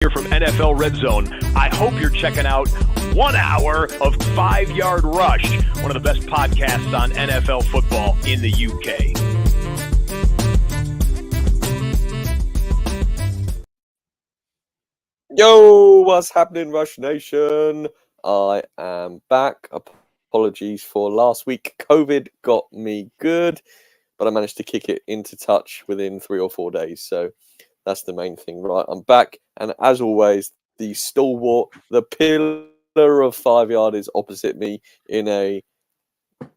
here from NFL Red Zone. I hope you're checking out 1 hour of 5 Yard Rush, one of the best podcasts on NFL football in the UK. Yo, what's happening, Rush Nation? I am back. Apologies for last week. COVID got me good, but I managed to kick it into touch within 3 or 4 days. So that's the main thing, right? I'm back. And as always, the stalwart, the pillar of 5 Yard is opposite me in a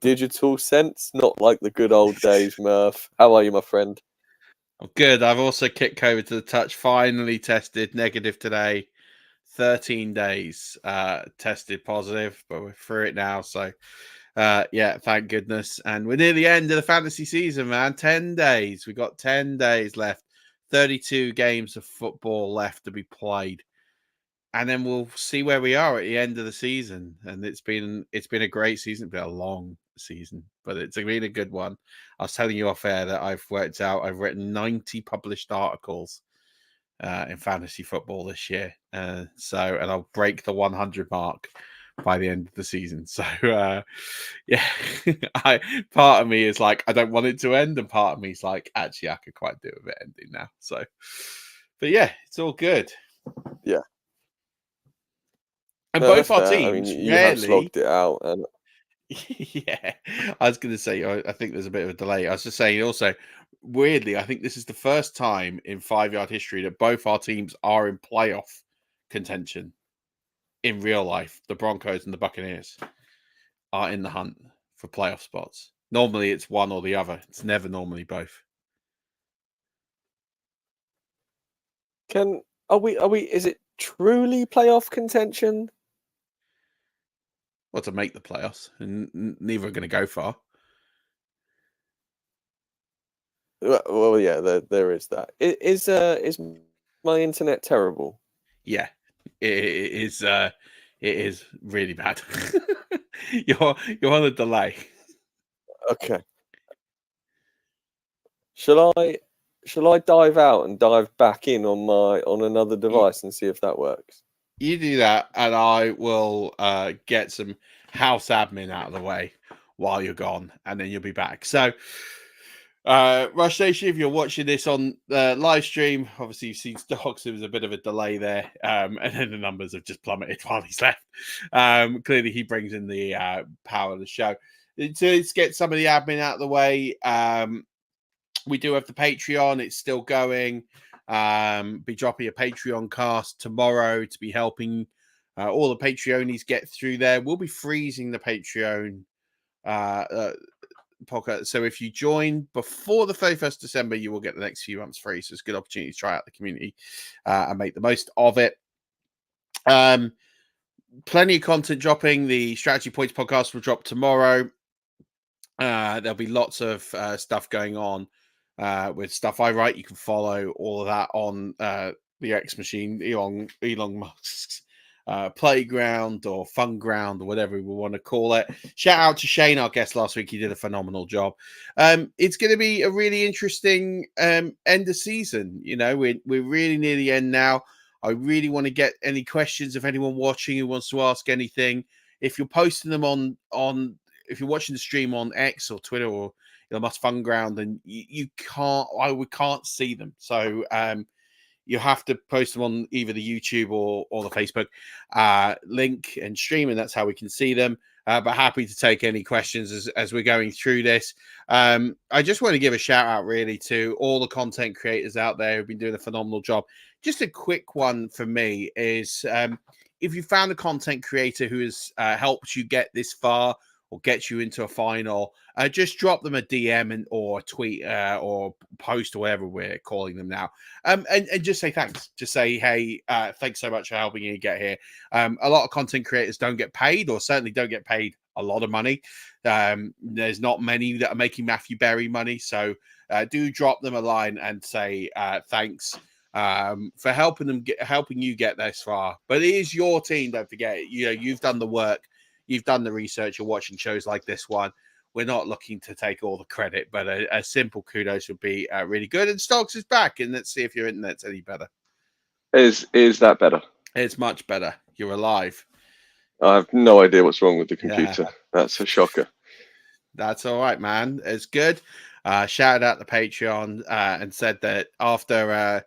digital sense, not like the good old days, Murf. How are you, my friend? I'm good. I've also kicked COVID to the touch. Finally tested negative today. 13 days tested positive, but we're through it now. So, yeah, thank goodness. And we're near the end of the fantasy season, man. 10 days. We got 10 days left. 32 games of football left to be played. And then we'll see where we are at the end of the season. And it's been a great season. It's been a long season, but it's been a good one. I was telling you off air that I've worked out, I've written 90 published articles in fantasy football this year. And I'll break the 100 mark by the end of the season. So, yeah, part of me is like, I don't want it to end. And part of me is like, actually, I could quite do with it ending now. So, but yeah, it's all good. Yeah. And both our teams, I mean, you have slogged it out. And yeah, I was going to say, I think there's a bit of a delay. I was just saying also, weirdly, I think this is the first time in 5 Yard history that both our teams are in playoff contention in real life. The Broncos and the Buccaneers are in the hunt for playoff spots. Normally it's one or the other. It's never normally both. Is it truly playoff contention? Well, to make the playoffs, and neither are going to go far. Well, yeah, there is that. Is my internet terrible? Yeah, it is really bad. You're on a delay. Okay. Shall I dive out and dive back in on another device and see if that works? You do that, and I will get some house admin out of the way while you're gone, and then you'll be back. So, Rush Nation, if you're watching this on the live stream, obviously you've seen stocks. There was a bit of a delay there, and then the numbers have just plummeted while he's left. Clearly, he brings in the power of the show. To get some of the admin out of the way, we do have the Patreon. It's still going. Be dropping a Patreon cast tomorrow to be helping all the Patreonies get through there. We'll be freezing the Patreon podcast. So if you join before the 31st December, you will get the next few months free. So it's a good opportunity to try out the community and make the most of it. Plenty of content dropping. The Strategy Points podcast will drop tomorrow. There'll be lots of stuff going on with stuff I write. You can follow all of that on the X Machine, Elon Musk's playground or fun ground or whatever we want to call it. Shout out to Shane, our guest last week. He did a phenomenal job. It's going to be a really interesting end of season. You know, we're really near the end now. I really want to get any questions if anyone watching who wants to ask anything. If you're posting them on if you're watching the stream on X or Twitter or Elon Musk Fun Ground, and we can't see them. So you have to post them on either the YouTube or the Facebook link and stream, and that's how we can see them. But happy to take any questions as we're going through this. I just want to give a shout out really to all the content creators out there who've been doing a phenomenal job. Just a quick one for me is if you found a content creator who has helped you get this far or get you into a final, just drop them a DM or a tweet or post or whatever we're calling them now. And just say thanks. Just say, hey, thanks so much for helping you get here. A lot of content creators don't get paid, or certainly don't get paid a lot of money. There's not many that are making Matthew Berry money. So do drop them a line and say thanks for helping you get this far. But it is your team, don't forget. You know, you've done the work. You've done the research. You're watching shows like this one. We're not looking to take all the credit, but a simple kudos would be really good. And Stocks is back, and let's see if your internet's any better. Is that better? It's much better. You're alive. I have no idea what's wrong with the Yeah. computer. That's a shocker. That's all right, man. It's good. Shouted out the Patreon and said that after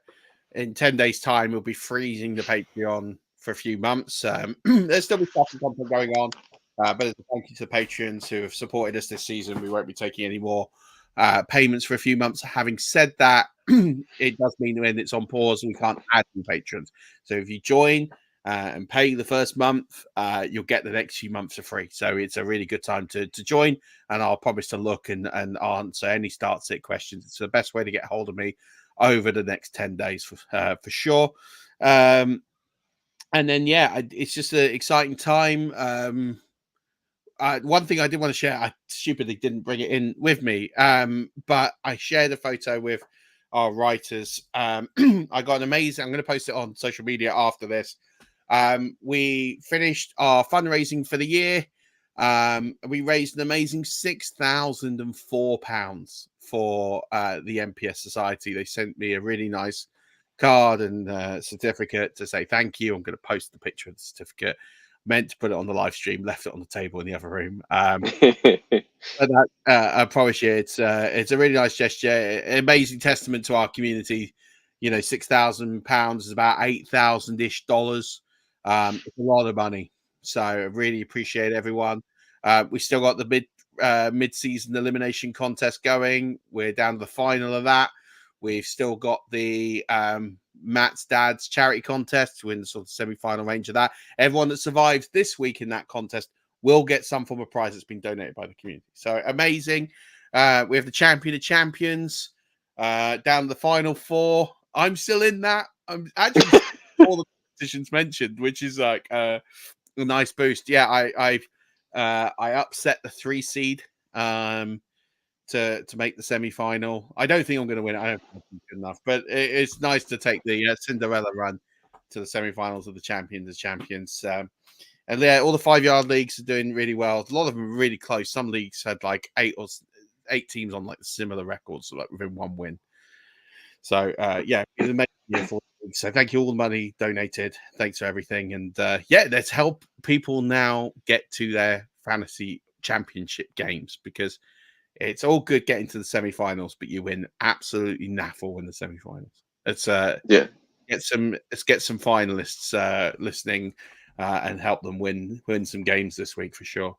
in 10 days' time, we'll be freezing the Patreon for a few months. There's still be stuff and content going on, but as a thank you to the patrons who have supported us this season, we won't be taking any more payments for a few months. Having said that, it does mean when it's on pause, we can't add new patrons. So if you join and pay the first month, you'll get the next few months for free. So it's a really good time to join, and I'll promise to look and answer any start-sit questions. It's the best way to get hold of me over the next 10 days for sure. And then, yeah, it's just an exciting time. One thing I did want to share, I stupidly didn't bring it in with me, but I shared a photo with our writers. I got an amazing, I'm going to post it on social media after this. We finished our fundraising for the year. We raised an amazing £6,004 for the MPS Society. They sent me a really nice card and certificate to say thank you. I'm going to post the picture of the certificate. Meant to put it on the live stream, left it on the table in the other room. But I promise you, it's a really nice gesture, amazing testament to our community. You know, £6,000 is about $8,000-ish. It's a lot of money, so I really appreciate everyone. We still got the mid-season elimination contest going. We're down to the final of that. We've still got the Matt's Dad's charity contest to win the sort of semi-final range of that. Everyone that survives this week in that contest will get some form of prize that's been donated by the community. So amazing. We have the champion of champions down to the final four. I'm still in that. I'm actually all the competitions mentioned, which is like a nice boost. Yeah, I upset the 3 seed to make the semi-final. I don't think I'm going to win. I don't think I'm good enough, but it's nice to take the Cinderella run to the semi-finals of the champions. And yeah, all the 5-yard leagues are doing really well. A lot of them are really close. Some leagues had like 8 teams on like similar records, so like within 1 win. So yeah, it's an amazing year for the league. So thank you all the money donated. Thanks for everything. And yeah, let's help people now get to their fantasy championship games, because it's all good getting to the semi-finals, but you win absolutely naffle in the semi-finals. Let's get some finalists listening and help them win some games this week for sure.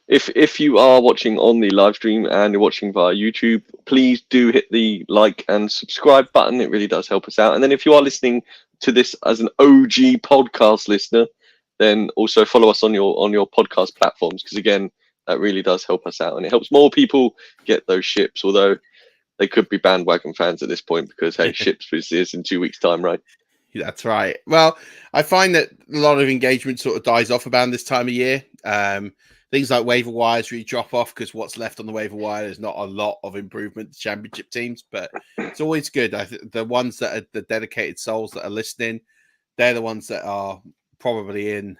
If you are watching on the live stream and you're watching via YouTube, please do hit the like and subscribe button. It really does help us out. And then if you are listening to this as an OG podcast listener, then also follow us on your podcast platforms, because again, that really does help us out, and it helps more people get those ships, although they could be bandwagon fans at this point, because hey, ships is in 2 weeks' time, right? That's right. Well, I find that a lot of engagement sort of dies off around this time of year. Things like waiver wires really drop off, because what's left on the waiver wire is not a lot of improvement to championship teams, but it's always good. I think the ones that are the dedicated souls that are listening, they're the ones that are probably in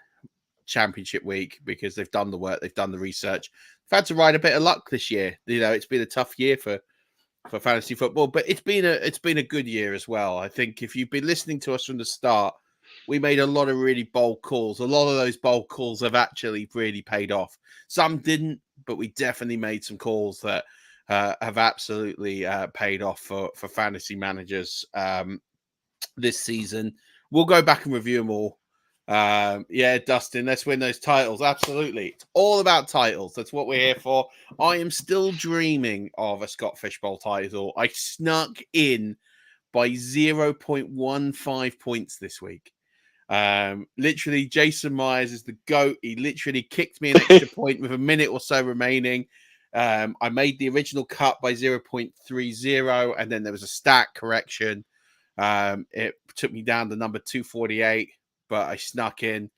championship week, because they've done the work, they've done the research. They've had to ride a bit of luck this year. You know, it's been a tough year for fantasy football, but it's been a good year as well. I think if you've been listening to us from the start, we made a lot of really bold calls. A lot of those bold calls have actually really paid off. Some didn't, but we definitely made some calls that have absolutely paid off for fantasy managers this season. We'll go back and review them all. Yeah, Dustin, let's win those titles. Absolutely. It's all about titles. That's what we're here for. I am still dreaming of a Scott Fishbowl title. I snuck in by 0.15 points this week. Literally, Jason Myers is the GOAT. He literally kicked me an extra point with a minute or so remaining. I made the original cut by 0.30, and then there was a stat correction. It took me down to number 248. But I snuck in.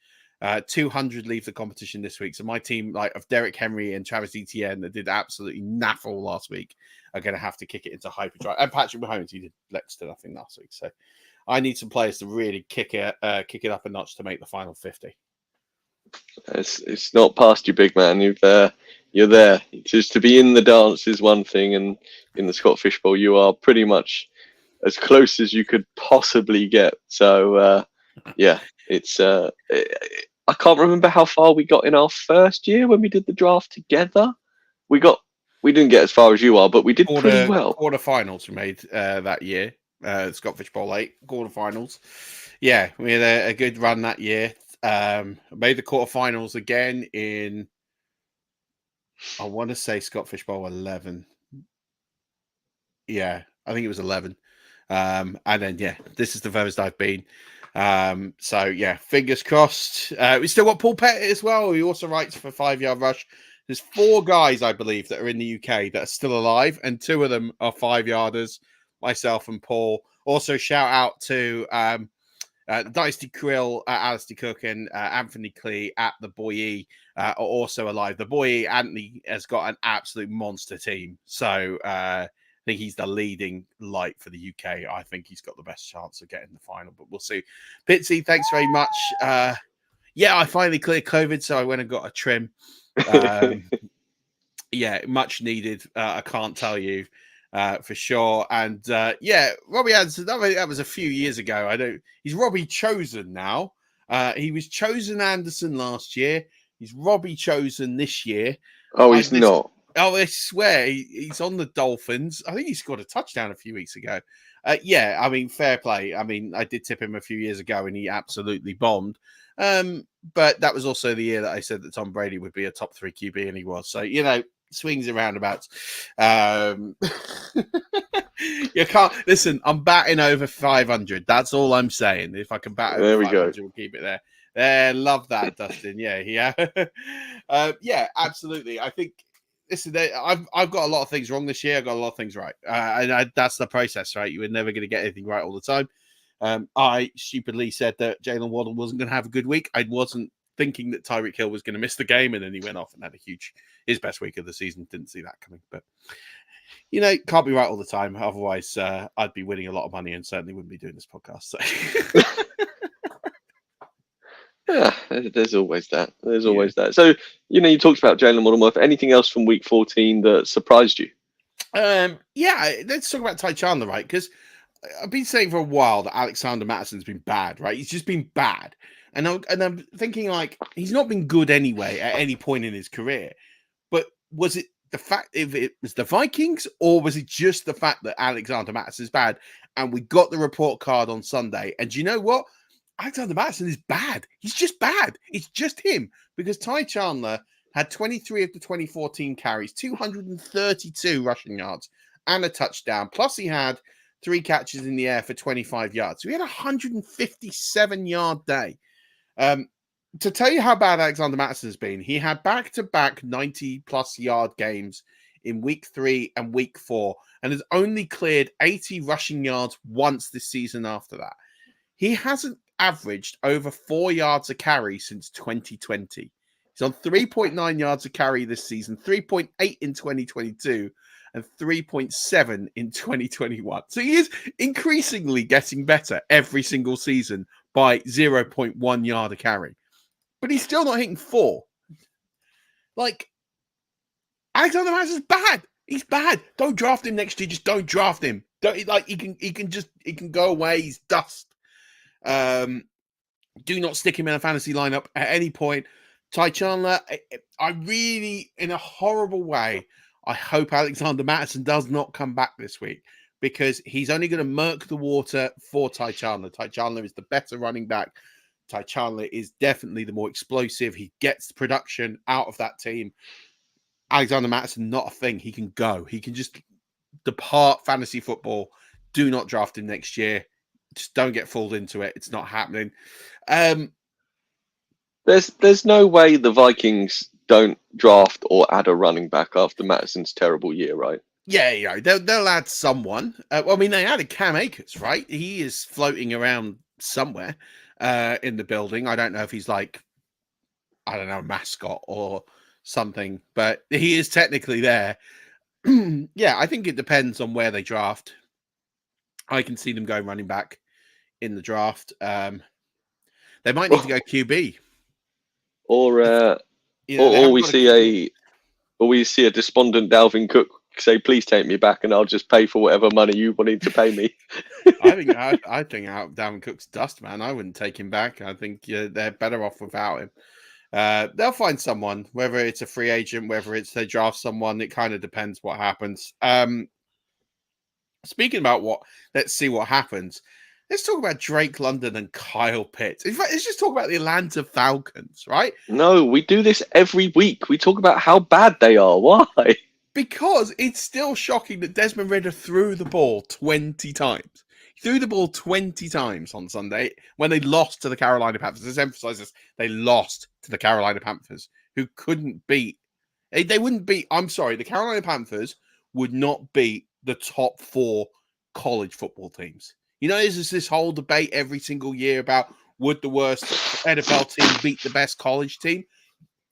200 leave the competition this week. So my team, like of Derek Henry and Travis Etienne, that did absolutely naffle last week, are going to have to kick it into hyperdrive. And Patrick Mahomes, he did next to nothing last week. So I need some players to really kick it up a notch to make the final 50. It's not past you, big man. You're there. Just to be in the dance is one thing, and in the Scott Fishbowl, you are pretty much as close as you could possibly get. So yeah, it's I can't remember how far we got in our first year when we did the draft together. We didn't get as far as you are, but we did pretty well. Quarterfinals we made that year. Scott Fish Bowl 8 quarterfinals. Yeah, we had a good run that year. Made the quarterfinals again in, I want to say, Scott Fish Bowl 11. Yeah, I think it was 11. And then, yeah, this is the furthest I've been. So, yeah, fingers crossed. We still got Paul Pettit as well. He also writes for 5 Yard Rush. There's 4 guys, I believe, that are in the UK that are still alive, and 2 of them are 5-yarders, myself and Paul. Also, shout out to Dynasty Krill, Alistair Cook, and Anthony Clee at the Boyee are also alive. The Boyee, Anthony, has got an absolute monster team. So I think he's the leading light for the UK. I think he's got the best chance of getting the final, but we'll see. Pitsy, thanks very much. Yeah, I finally cleared COVID, so I went and got a trim. Yeah, much needed. I can't tell you for sure. And yeah, Robbie Anderson, that was a few years ago. He's Robbie Chosen now. He was Chosen Anderson last year. He's Robbie Chosen this year. Oh, he's not. Oh, I swear he's on the Dolphins. I think he scored a touchdown a few weeks ago. Yeah, I mean, fair play. I mean, I did tip him a few years ago and he absolutely bombed. But that was also the year that I said that Tom Brady would be a top 3 QB, and he was. So, you know, swings and roundabouts. You can't listen. I'm batting over 500. That's all I'm saying. If I can bat over 500, we'll keep it there. Love that, Dustin. Yeah. Yeah, absolutely. I think. Listen, I've got a lot of things wrong this year. I've got a lot of things right, and that's the process, right? You were never going to get anything right all the time. I stupidly said that Jalen Waddle wasn't going to have a good week. I wasn't thinking that Tyreek Hill was going to miss the game, and then he went off and had his best week of the season. Didn't see that coming, but you know, can't be right all the time. Otherwise, I'd be winning a lot of money and certainly wouldn't be doing this podcast. So. Yeah, there's always that. There's always that. So, you know, you talked about Jalen Waddle. Anything else from week 14 that surprised you? Yeah, let's talk about Ty Chandler, right? Because I've been saying for a while that Alexander Mattison's been bad, right? He's just been bad. And I'm thinking, like, he's not been good anyway at any point in his career. But was it the fact if it was the Vikings, or was it just the fact that Alexander Mattison's bad? And we got the report card on Sunday. And do you know what? Alexander Mattison is bad. He's just bad. It's just him. Because Ty Chandler had 23 of the 2014 carries, 232 rushing yards, and a touchdown. Plus, he had 3 catches in the air for 25 yards. So he had a 157-yard day. To tell you how bad Alexander Mattison has been, he had back-to-back 90-plus yard games in week 3 and week 4, and has only cleared 80 rushing yards once this season after that. He hasn't averaged over 4 yards a carry since 2020. He's on 3.9 yards a carry this season, 3.8 in 2022, and 3.7 in 2021. So he is increasingly getting better every single season by 0.1 yard a carry. But he's still not hitting 4. Like, Alexander Mattison's bad. He's bad. Don't draft him next year. Just don't draft him. Don't, like, he can go away. He's dust. Do not stick him in a fantasy lineup at any point. Ty Chandler, I really, in a horrible way, I hope Alexander Mattison does not come back this week, because he's only going to murk the water for Ty Chandler. Ty Chandler is the better running back. Ty Chandler is definitely the more explosive. He gets the production out of that team. Alexander Mattison, not a thing. He can go. He can just depart fantasy football. Do not draft him next year. Just don't get fooled into it. It's not happening. There's no way the Vikings don't draft or add a running back after Mattison's terrible year, right? Yeah, they'll add someone. Well, I mean, they added Cam Akers, right? He is floating around somewhere in the building. I don't know if he's like, I don't know, a mascot or something, but he is technically there. Yeah, I think it depends on where they draft. I can see them going running back in the draft. They might need to go QB, or we see a despondent Dalvin Cook say, please take me back, and I'll just pay for whatever money you wanted to pay me. I think out Dalvin Cook's dust, man. I wouldn't take him back. I think they're better off without him. They'll find someone, whether it's a free agent, whether it's they draft someone. It kind of depends what happens. Speaking about let's see what happens. Let's talk about Drake London and Kyle Pitts. In fact, let's just talk about the Atlanta Falcons, right? No, we do this every week. We talk about how bad they are. Why? Because it's still shocking that Desmond Ridder threw the ball 20 times. He threw the ball 20 times on Sunday when they lost to the Carolina Panthers. Let's emphasize this. They lost to the Carolina Panthers, who couldn't beat. They wouldn't beat. I'm sorry. The Carolina Panthers would not beat the top 4 college football teams. You know, there's this whole debate every single year about would the worst NFL team beat the best college team?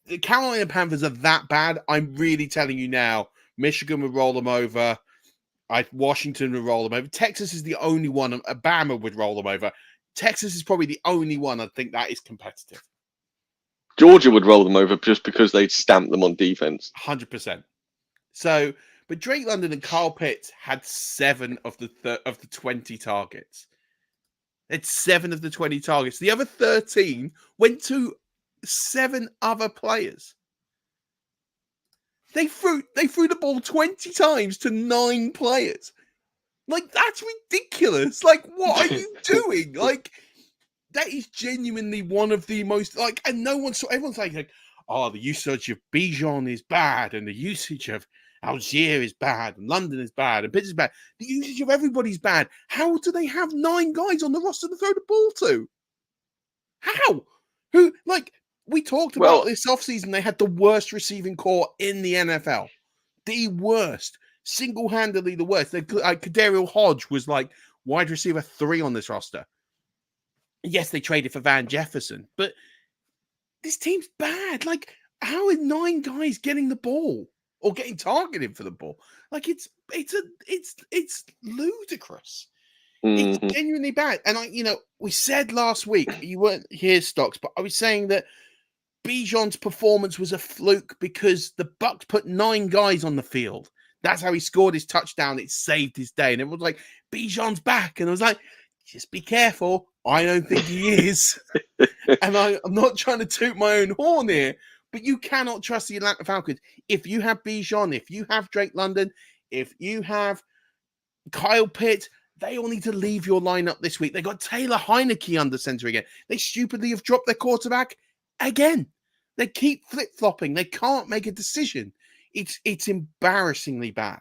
The Carolina Panthers are that bad. I'm really telling you now, Michigan would roll them over. Washington would roll them over. Texas is the only one. Bama would roll them over. Texas is probably the only one I think that is competitive. Georgia would roll them over just because they'd stamp them on defense. 100%. So, but Drake London and Kyle Pitts had 7 of the 20 targets. It's 7 of the 20 targets. The other 13 went to 7 other players. They threw the ball 20 times to 9 players. Like, that's ridiculous. Like, what are you doing? Like, that is genuinely one of the most, like, and everyone's saying, like, oh, the usage of Bijan is bad, and the usage of Algier is bad, and London is bad, and Pitts is bad. The usage of everybody's bad. How do they have 9 guys on the roster to throw the ball to? How? Who, like, we talked about this offseason, they had the worst receiving core in the NFL. The worst. Single-handedly the worst. Kadarius Hodge was like wide receiver 3 on this roster. Yes, they traded for Van Jefferson, but this team's bad. Like, how are 9 guys getting the ball or getting targeted for the ball? Like, it's ludicrous. Mm-hmm. It's genuinely bad. And we said last week, you weren't here, Stocks, but I was saying that Bijan's performance was a fluke because the Bucs put 9 guys on the field. That's how he scored his touchdown. It saved his day. And everyone's like, Bijan's back. And I was like, just be careful. I don't think he is. And I'm not trying to toot my own horn here, but you cannot trust the Atlanta Falcons. If you have Bijan, if you have Drake London, if you have Kyle Pitts, they all need to leave your lineup this week. They got Taylor Heineke under center again. They stupidly have dropped their quarterback again. They keep flip-flopping. They can't make a decision. It's embarrassingly bad.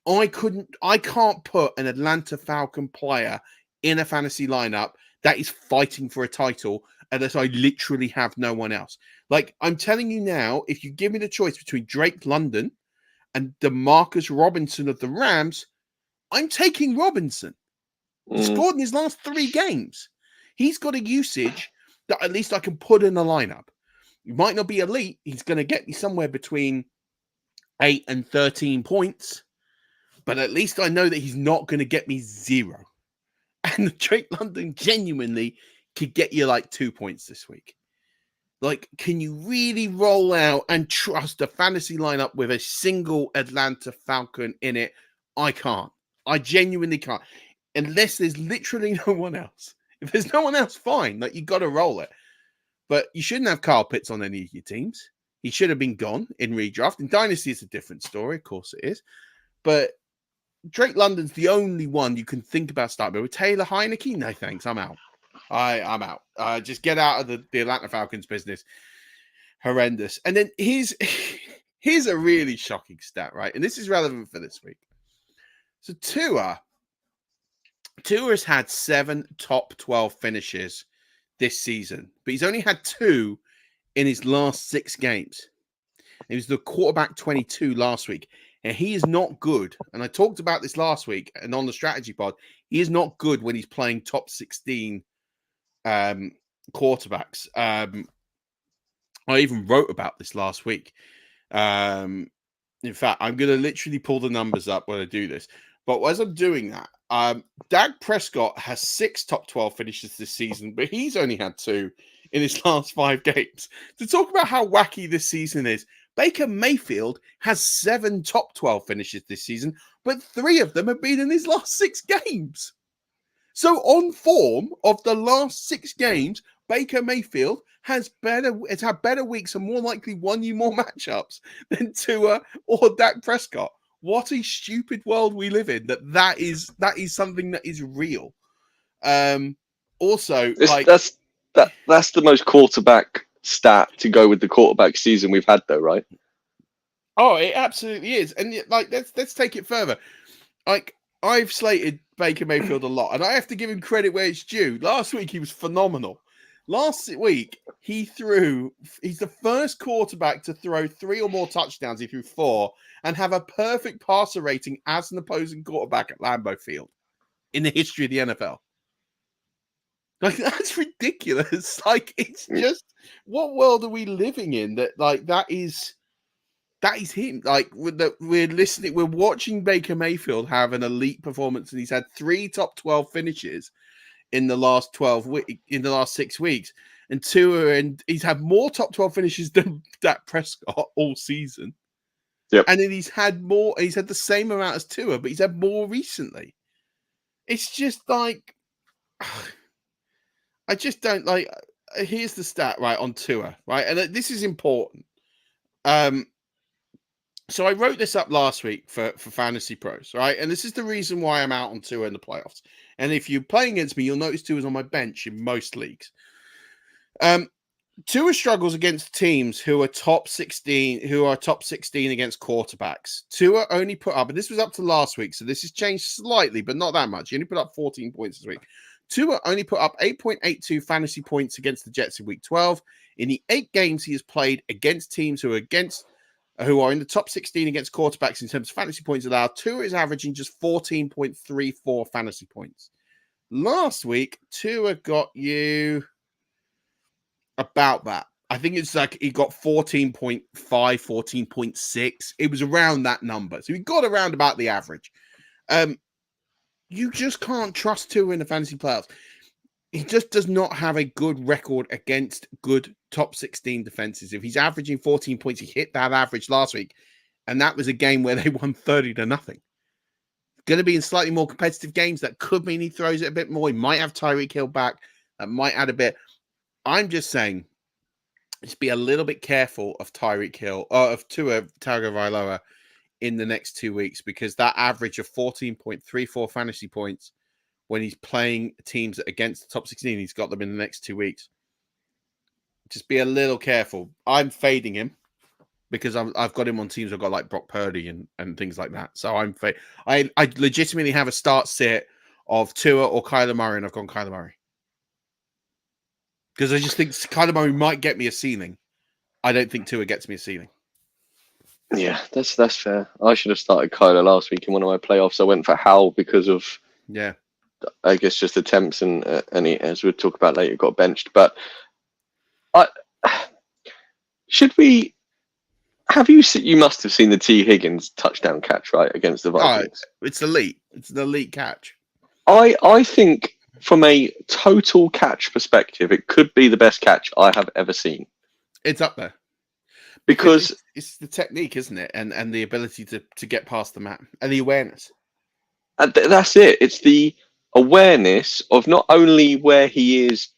I can't put an Atlanta Falcon player in a fantasy lineup that is fighting for a title unless I literally have no one else. Like, I'm telling you now, if you give me the choice between Drake London and DeMarcus Robinson of the Rams, I'm taking Robinson. He scored in his last 3 games. He's got a usage that at least I can put in a lineup. He might not be elite. He's going to get me somewhere between 8 and 13 points. But at least I know that he's not going to get me 0. And Drake London genuinely could get you like 2 points this week. Like, can you really roll out and trust a fantasy lineup with a single Atlanta Falcon in it? I can't. I genuinely can't. Unless there's literally no one else. If there's no one else, fine. Like, you got to roll it. But you shouldn't have Kyle Pitts on any of your teams. He should have been gone in redraft. In Dynasty, it's a different story. Of course it is. But Drake London's the only one you can think about starting. But with Taylor Heineke, no thanks. I'm out. I'm out. Just get out of the Atlanta Falcons business. Horrendous. And then here's a really shocking stat, right? And this is relevant for this week. So Tua's had 7 top 12 finishes this season, but he's only had 2 in his last 6 games. He was the quarterback 22 last week, and he is not good. And I talked about this last week and on the strategy pod. He is not good when he's playing top 16 quarterbacks. I even wrote about this last week. In fact, I'm going to literally pull the numbers up when I do this. But as I'm doing that, Dak Prescott has 6 top 12 finishes this season, but he's only had 2 in his last 5 games. To talk about how wacky this season is, Baker Mayfield has 7 top 12 finishes this season, but 3 of them have been in his last 6 games. So on form of the last 6 games, Baker Mayfield has had better weeks and more likely won you more matchups than Tua or Dak Prescott. What a stupid world we live in. That is something that is real. Also, that's the most quarterback stat to go with the quarterback season we've had, though, right? Oh, it absolutely is. And like, let's take it further. Like, I've slated Baker Mayfield a lot, and I have to give him credit where it's due. Last week he was phenomenal. Last week he's the first quarterback to throw 3 or more touchdowns. He threw 4 and have a perfect passer rating as an opposing quarterback at Lambeau Field in the history of the NFL. Like, that's ridiculous. Like, it's just, what world are we living in that is him. Like, we're watching Baker Mayfield have an elite performance, and he's had 3 top 12 finishes in the last 6 weeks, and he's had more top 12 finishes than Dak Prescott all season. Yep. And then he's had the same amount as Tua, but he's had more recently. It's just like, I just don't like. Here's the stat, right, on Tua, right, and this is important. So I wrote this up last week for Fantasy Pros, right, and this is the reason why I'm out on Tua in the playoffs. And if you're playing against me, you'll notice Tua's on my bench in most leagues. Tua struggles against teams who are top 16 against quarterbacks. Tua only put up, and this was up to last week, so this has changed slightly, but not that much. He only put up 14 points this week. Tua only put up 8.82 fantasy points against the Jets in week 12. In the 8 games he has played against teams who are in the top 16 against quarterbacks in terms of fantasy points allowed, Tua is averaging just 14.34 fantasy points. Last week, Tua got you about that. I think it's like he got 14.5, 14.6. It was around that number. So he got around about the average. You just can't trust Tua in the fantasy playoffs. He just does not have a good record against good top 16 defenses. If he's averaging 14 points, he hit that average last week. And that was a game where they won 30-0. Going to be in slightly more competitive games. That could mean he throws it a bit more. He might have Tyreek Hill back. That might add a bit. I'm just saying, just be a little bit careful of Tyreek Hill, or of Tua Tagovailoa in the next 2 weeks, because that average of 14.34 fantasy points when he's playing teams against the top 16, he's got them in the next 2 weeks. Just be a little careful. I'm fading him because I've got him on teams. I've got like Brock Purdy and things like that. So I legitimately have a start sit of Tua or Kyler Murray, and I've gone Kyler Murray because I just think Kyler Murray might get me a ceiling. I don't think Tua gets me a ceiling. Yeah, that's fair. I should have started Kyler last week in one of my playoffs. I went for Howell because of, I guess, just attempts, and he, as we'll talk about later, got benched. But should we? Have you seen? You must have seen the T. Higgins touchdown catch, right, against the Vikings. It's elite. It's an elite catch. I think from a total catch perspective, it could be the best catch I have ever seen. It's up there. Because it's the technique, isn't it? And the ability to get past the map and the awareness. That's it. It's the awareness of not only where he is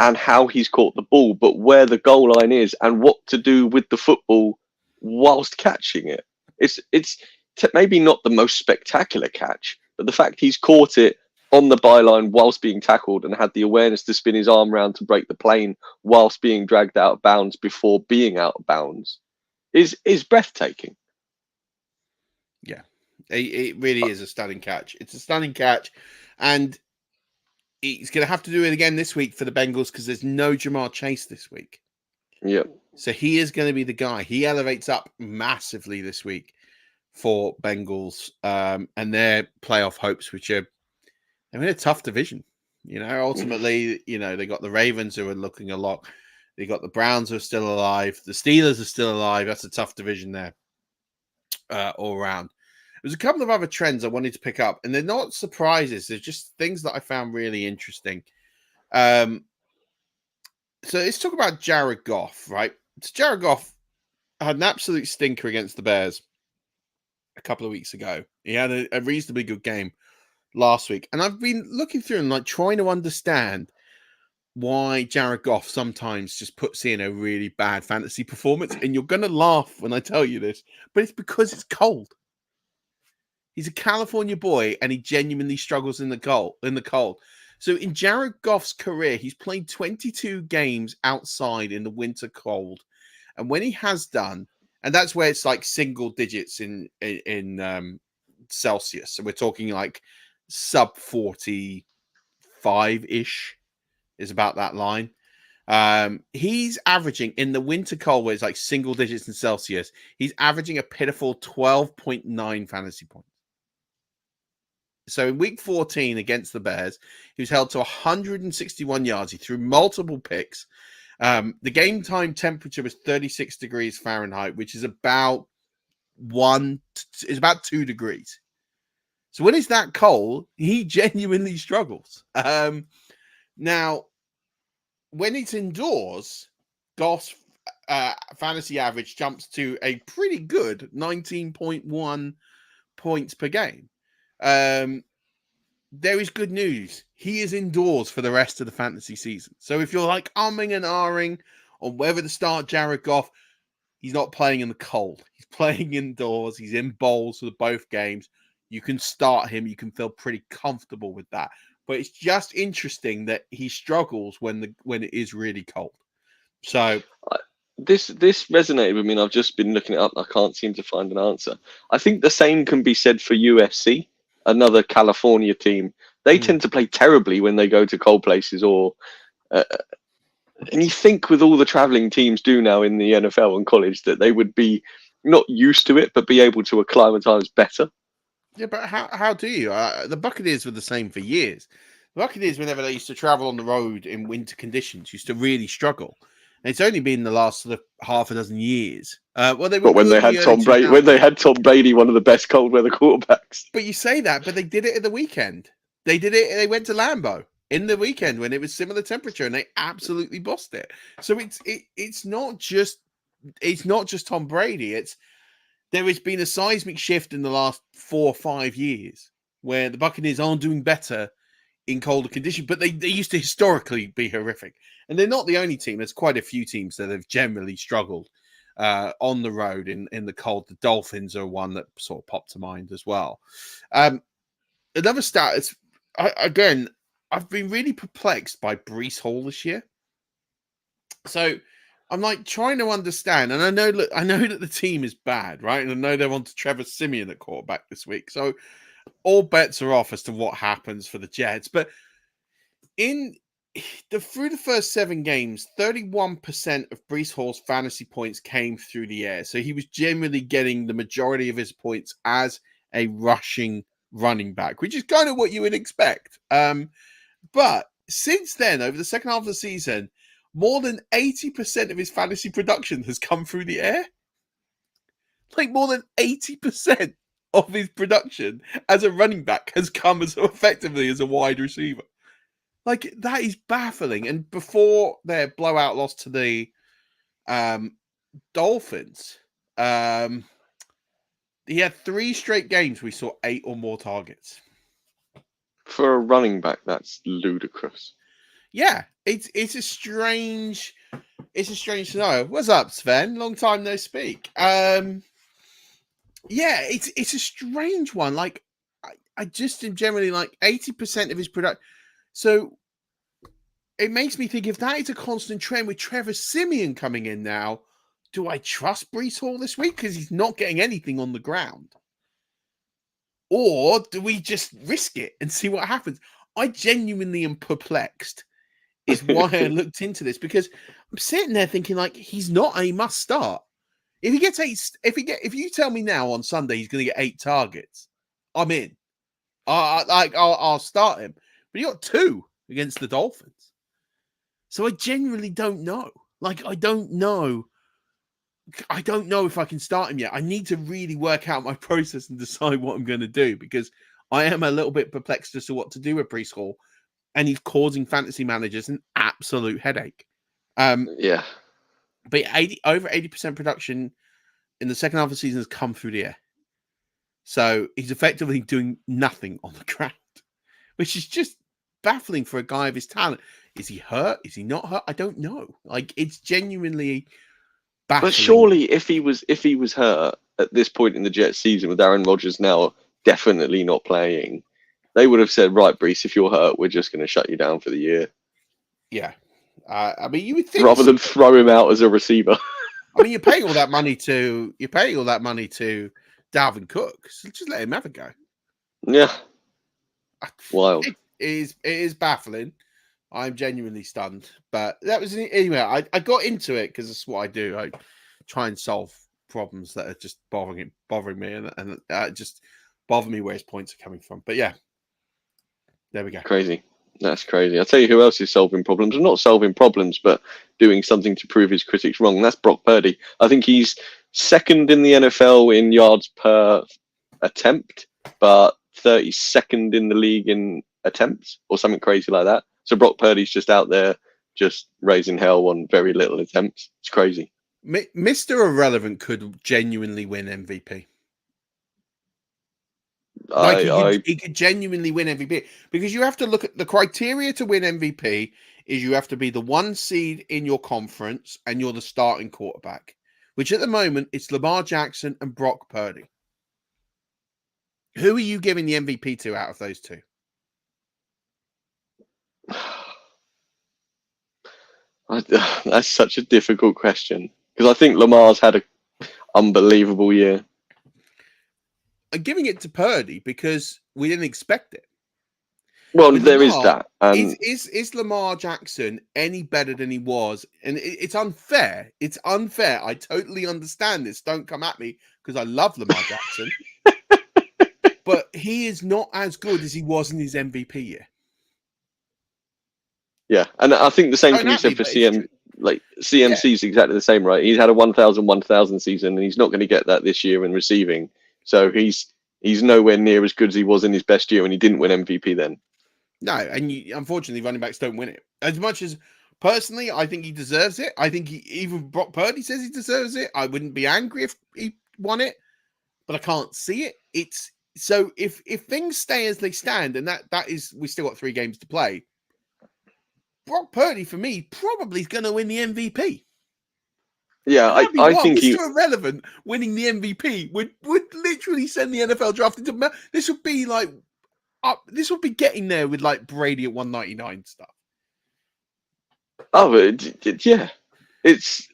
and how he's caught the ball, but where the goal line is and what to do with the football whilst catching it. It's maybe not the most spectacular catch, but the fact he's caught it on the byline whilst being tackled and had the awareness to spin his arm around to break the plane whilst being dragged out of bounds before being out of bounds is breathtaking. Yeah, it really is a stunning catch. It's a stunning catch, and he's going to have to do it again this week for the Bengals because there's no Jamar Chase this week. Yeah. So he is going to be the guy. He elevates up massively this week for Bengals and their playoff hopes, which are, they're in a tough division. Ultimately, they got the Ravens who are looking a lot. They got the Browns who are still alive. The Steelers are still alive. That's a tough division there all around. There's a couple of other trends I wanted to pick up, and they're not surprises. They're just things that I found really interesting. So let's talk about Jared Goff, right? So Jared Goff had an absolute stinker against the Bears a couple of weeks ago. He had a reasonably good game last week. And I've been looking through and like trying to understand why Jared Goff sometimes just puts in a really bad fantasy performance. And you're going to laugh when I tell you this, but it's because it's cold. He's a California boy and he genuinely struggles in the cold. So in Jared Goff's career, he's played 22 games outside in the winter cold. And when he has done, and that's where it's like single digits in Celsius. So we're talking like sub 45-ish is about that line. He's averaging in the winter cold where it's like single digits in Celsius. He's averaging a pitiful 12.9 fantasy points. So in week 14 against the Bears, he was held to 161 yards. He threw multiple picks. The game time temperature was 36 degrees Fahrenheit, which is about 2 degrees. So when it's that cold, he genuinely struggles. Now, when it's indoors, Goff's fantasy average jumps to a pretty good 19.1 points per game. There is good news. He is indoors for the rest of the fantasy season. So if you're like umming and ahhing on whether to start Jared Goff, he's not playing in the cold. He's playing indoors. He's in bowls for both games. You can start him. You can feel pretty comfortable with that. But it's just interesting that he struggles when it is really cold. So this resonated with me, and I've just been looking it up. And I can't seem to find an answer. I think the same can be said for UFC, another California team. They tend to play terribly when they go to cold places, and you think with all the traveling teams do now in the NFL and college that they would be not used to it, but be able to acclimatize better. Yeah, but how do you? The Buccaneers were the same for years. The Buccaneers, whenever they used to travel on the road in winter conditions, used to really struggle. And it's only been the last sort of half a dozen years. When they had Tom Brady, one of the best cold weather quarterbacks. But you say that, but they did it at the weekend. They did it. They went to Lambeau in the weekend when it was similar temperature, and they absolutely bossed it. So it's not just Tom Brady. There has been a seismic shift in the last 4 or 5 years where the Buccaneers aren't doing better in colder conditions, but they used to historically be horrific. And they're not the only team. There's quite a few teams that have generally struggled on the road in the cold. The Dolphins are one that sort of popped to mind as well. Another stat is, I've been really perplexed by Breece Hall this year. So I'm like trying to understand, and I know that the team is bad, right? And I know they're on to Trevor Siemian at quarterback this week. So all bets are off as to what happens for the Jets. But through the first 7 games, 31% of Breece Hall's fantasy points came through the air. So he was generally getting the majority of his points as a rushing running back, which is kind of what you would expect. But since then, over the second half of the season, more than 80% of his fantasy production has come through the air. Like more than 80% of his production as a running back has come as effectively as a wide receiver. Like that is baffling. And before their blowout loss to the Dolphins, he had 3 straight games where he saw 8 or more targets. For a running back, that's ludicrous. Yeah, it's a strange scenario. What's up, Sven? Long time no speak. Yeah, it's a strange one. Like I just am generally like 80% of his production. So it makes me think if that is a constant trend with Trevor Siemian coming in now, do I trust Breece Hall this week because he's not getting anything on the ground? Or do we just risk it and see what happens? I genuinely am perplexed. Is why I looked into this, because I'm sitting there thinking like he's not a must start. If he gets 8, if you tell me now on Sunday he's going to get 8 targets, I'm in. I'll start him. But he got 2 against the Dolphins, so I genuinely don't know. Like I don't know if I can start him yet. I need to really work out my process and decide what I'm going to do, because I am a little bit perplexed as to what to do with Breece Hall. And he's causing fantasy managers an absolute headache. Yeah. But over 80% production in the second half of the season has come through the air. So he's effectively doing nothing on the ground, which is just baffling for a guy of his talent. Is he hurt? Is he not hurt? I don't know. Like, it's genuinely baffling. But surely, if he was hurt at this point in the Jets season, with Aaron Rodgers now definitely not playing, they would have said, "Right, Brees, if you're hurt, we're just going to shut you down for the year." Yeah, I mean, you would think rather than throw him out as a receiver. I mean, you're paying all that money to Dalvin Cook, so just let him have a go. Yeah, wild. It is baffling. I'm genuinely stunned, but that was anyway. I got into it because that's what I do. I try and solve problems that are just bothering me, and just bother me where his points are coming from. But yeah, there we go. Crazy. That's crazy. I'll tell you who else is solving problems. Not solving problems, but doing something to prove his critics wrong. And that's Brock Purdy. I think he's second in the NFL in yards per attempt, but 32nd in the league in attempts or something crazy like that. So Brock Purdy's just out there just raising hell on very little attempts. It's crazy. Mr. Irrelevant could genuinely win MVP. He could genuinely win MVP, because you have to look at the criteria to win MVP is you have to be the 1 seed in your conference and you're the starting quarterback, which at the moment it's Lamar Jackson and Brock Purdy. Who are you giving the MVP to out of those two? That's such a difficult question, because I think Lamar's had an unbelievable year. I'm giving it to Purdy because we didn't expect it. Well, there is that. Is Lamar Jackson any better than he was? And it's unfair. It's unfair. I totally understand this. Don't come at me, because I love Lamar Jackson. But he is not as good as he was in his MVP year. Yeah, and I think the same can be said for CM. Like CMC is exactly the same, right? He's had a 1,000 season, and he's not going to get that this year in receiving. So he's nowhere near as good as he was in his best year, and he didn't win MVP then. No, and unfortunately, running backs don't win it. As much as personally, I think he deserves it. I think even Brock Purdy says he deserves it. I wouldn't be angry if he won it, but I can't see it. It's so if things stay as they stand, and that is, we still got 3 games to play. Brock Purdy, for me, probably is going to win the MVP. Yeah, I think Mr. Irrelevant winning the MVP would literally send the NFL draft into. This would be like this would be getting there with like Brady at 199 stuff. Oh, yeah, it's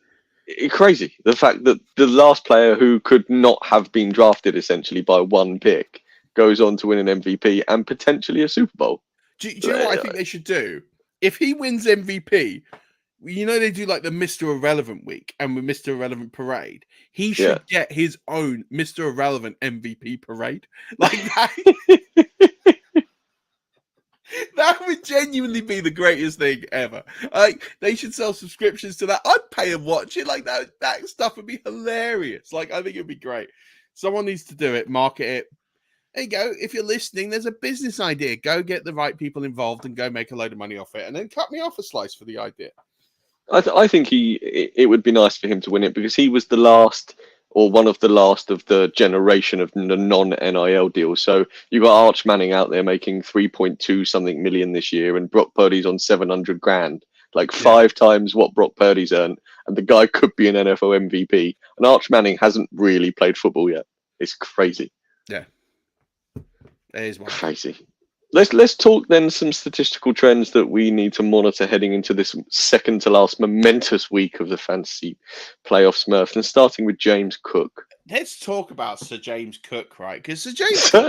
crazy. The fact that the last player who could not have been drafted essentially by 1 pick goes on to win an MVP and potentially a Super Bowl. Do you know what I think they should do? If he wins MVP, you know they do like the Mr. Irrelevant week and with Mr. Irrelevant parade. He should get his own Mr. Irrelevant MVP parade. Like that. That would genuinely be the greatest thing ever. Like, they should sell subscriptions to that. I'd pay and watch it. Like that stuff would be hilarious. Like, I think it'd be great. Someone needs to do it, market it. There you go. If you're listening, there's a business idea. Go get the right people involved and go make a load of money off it, and then cut me off a slice for the idea. I think it would be nice for him to win it, because he was the last, or one of the last of the generation of the non-NIL deals. So you got Arch Manning out there making 3.2 something million this year, and Brock Purdy's on 700 grand, like 5 times what Brock Purdy's earned, and the guy could be an NFL MVP. And Arch Manning hasn't really played football yet. It's crazy. Yeah. It is crazy. Let's talk then some statistical trends that we need to monitor heading into this second to last momentous week of the fantasy playoffs, Murf. And starting with James Cook. Let's talk about Sir James Cook, right? Because Sir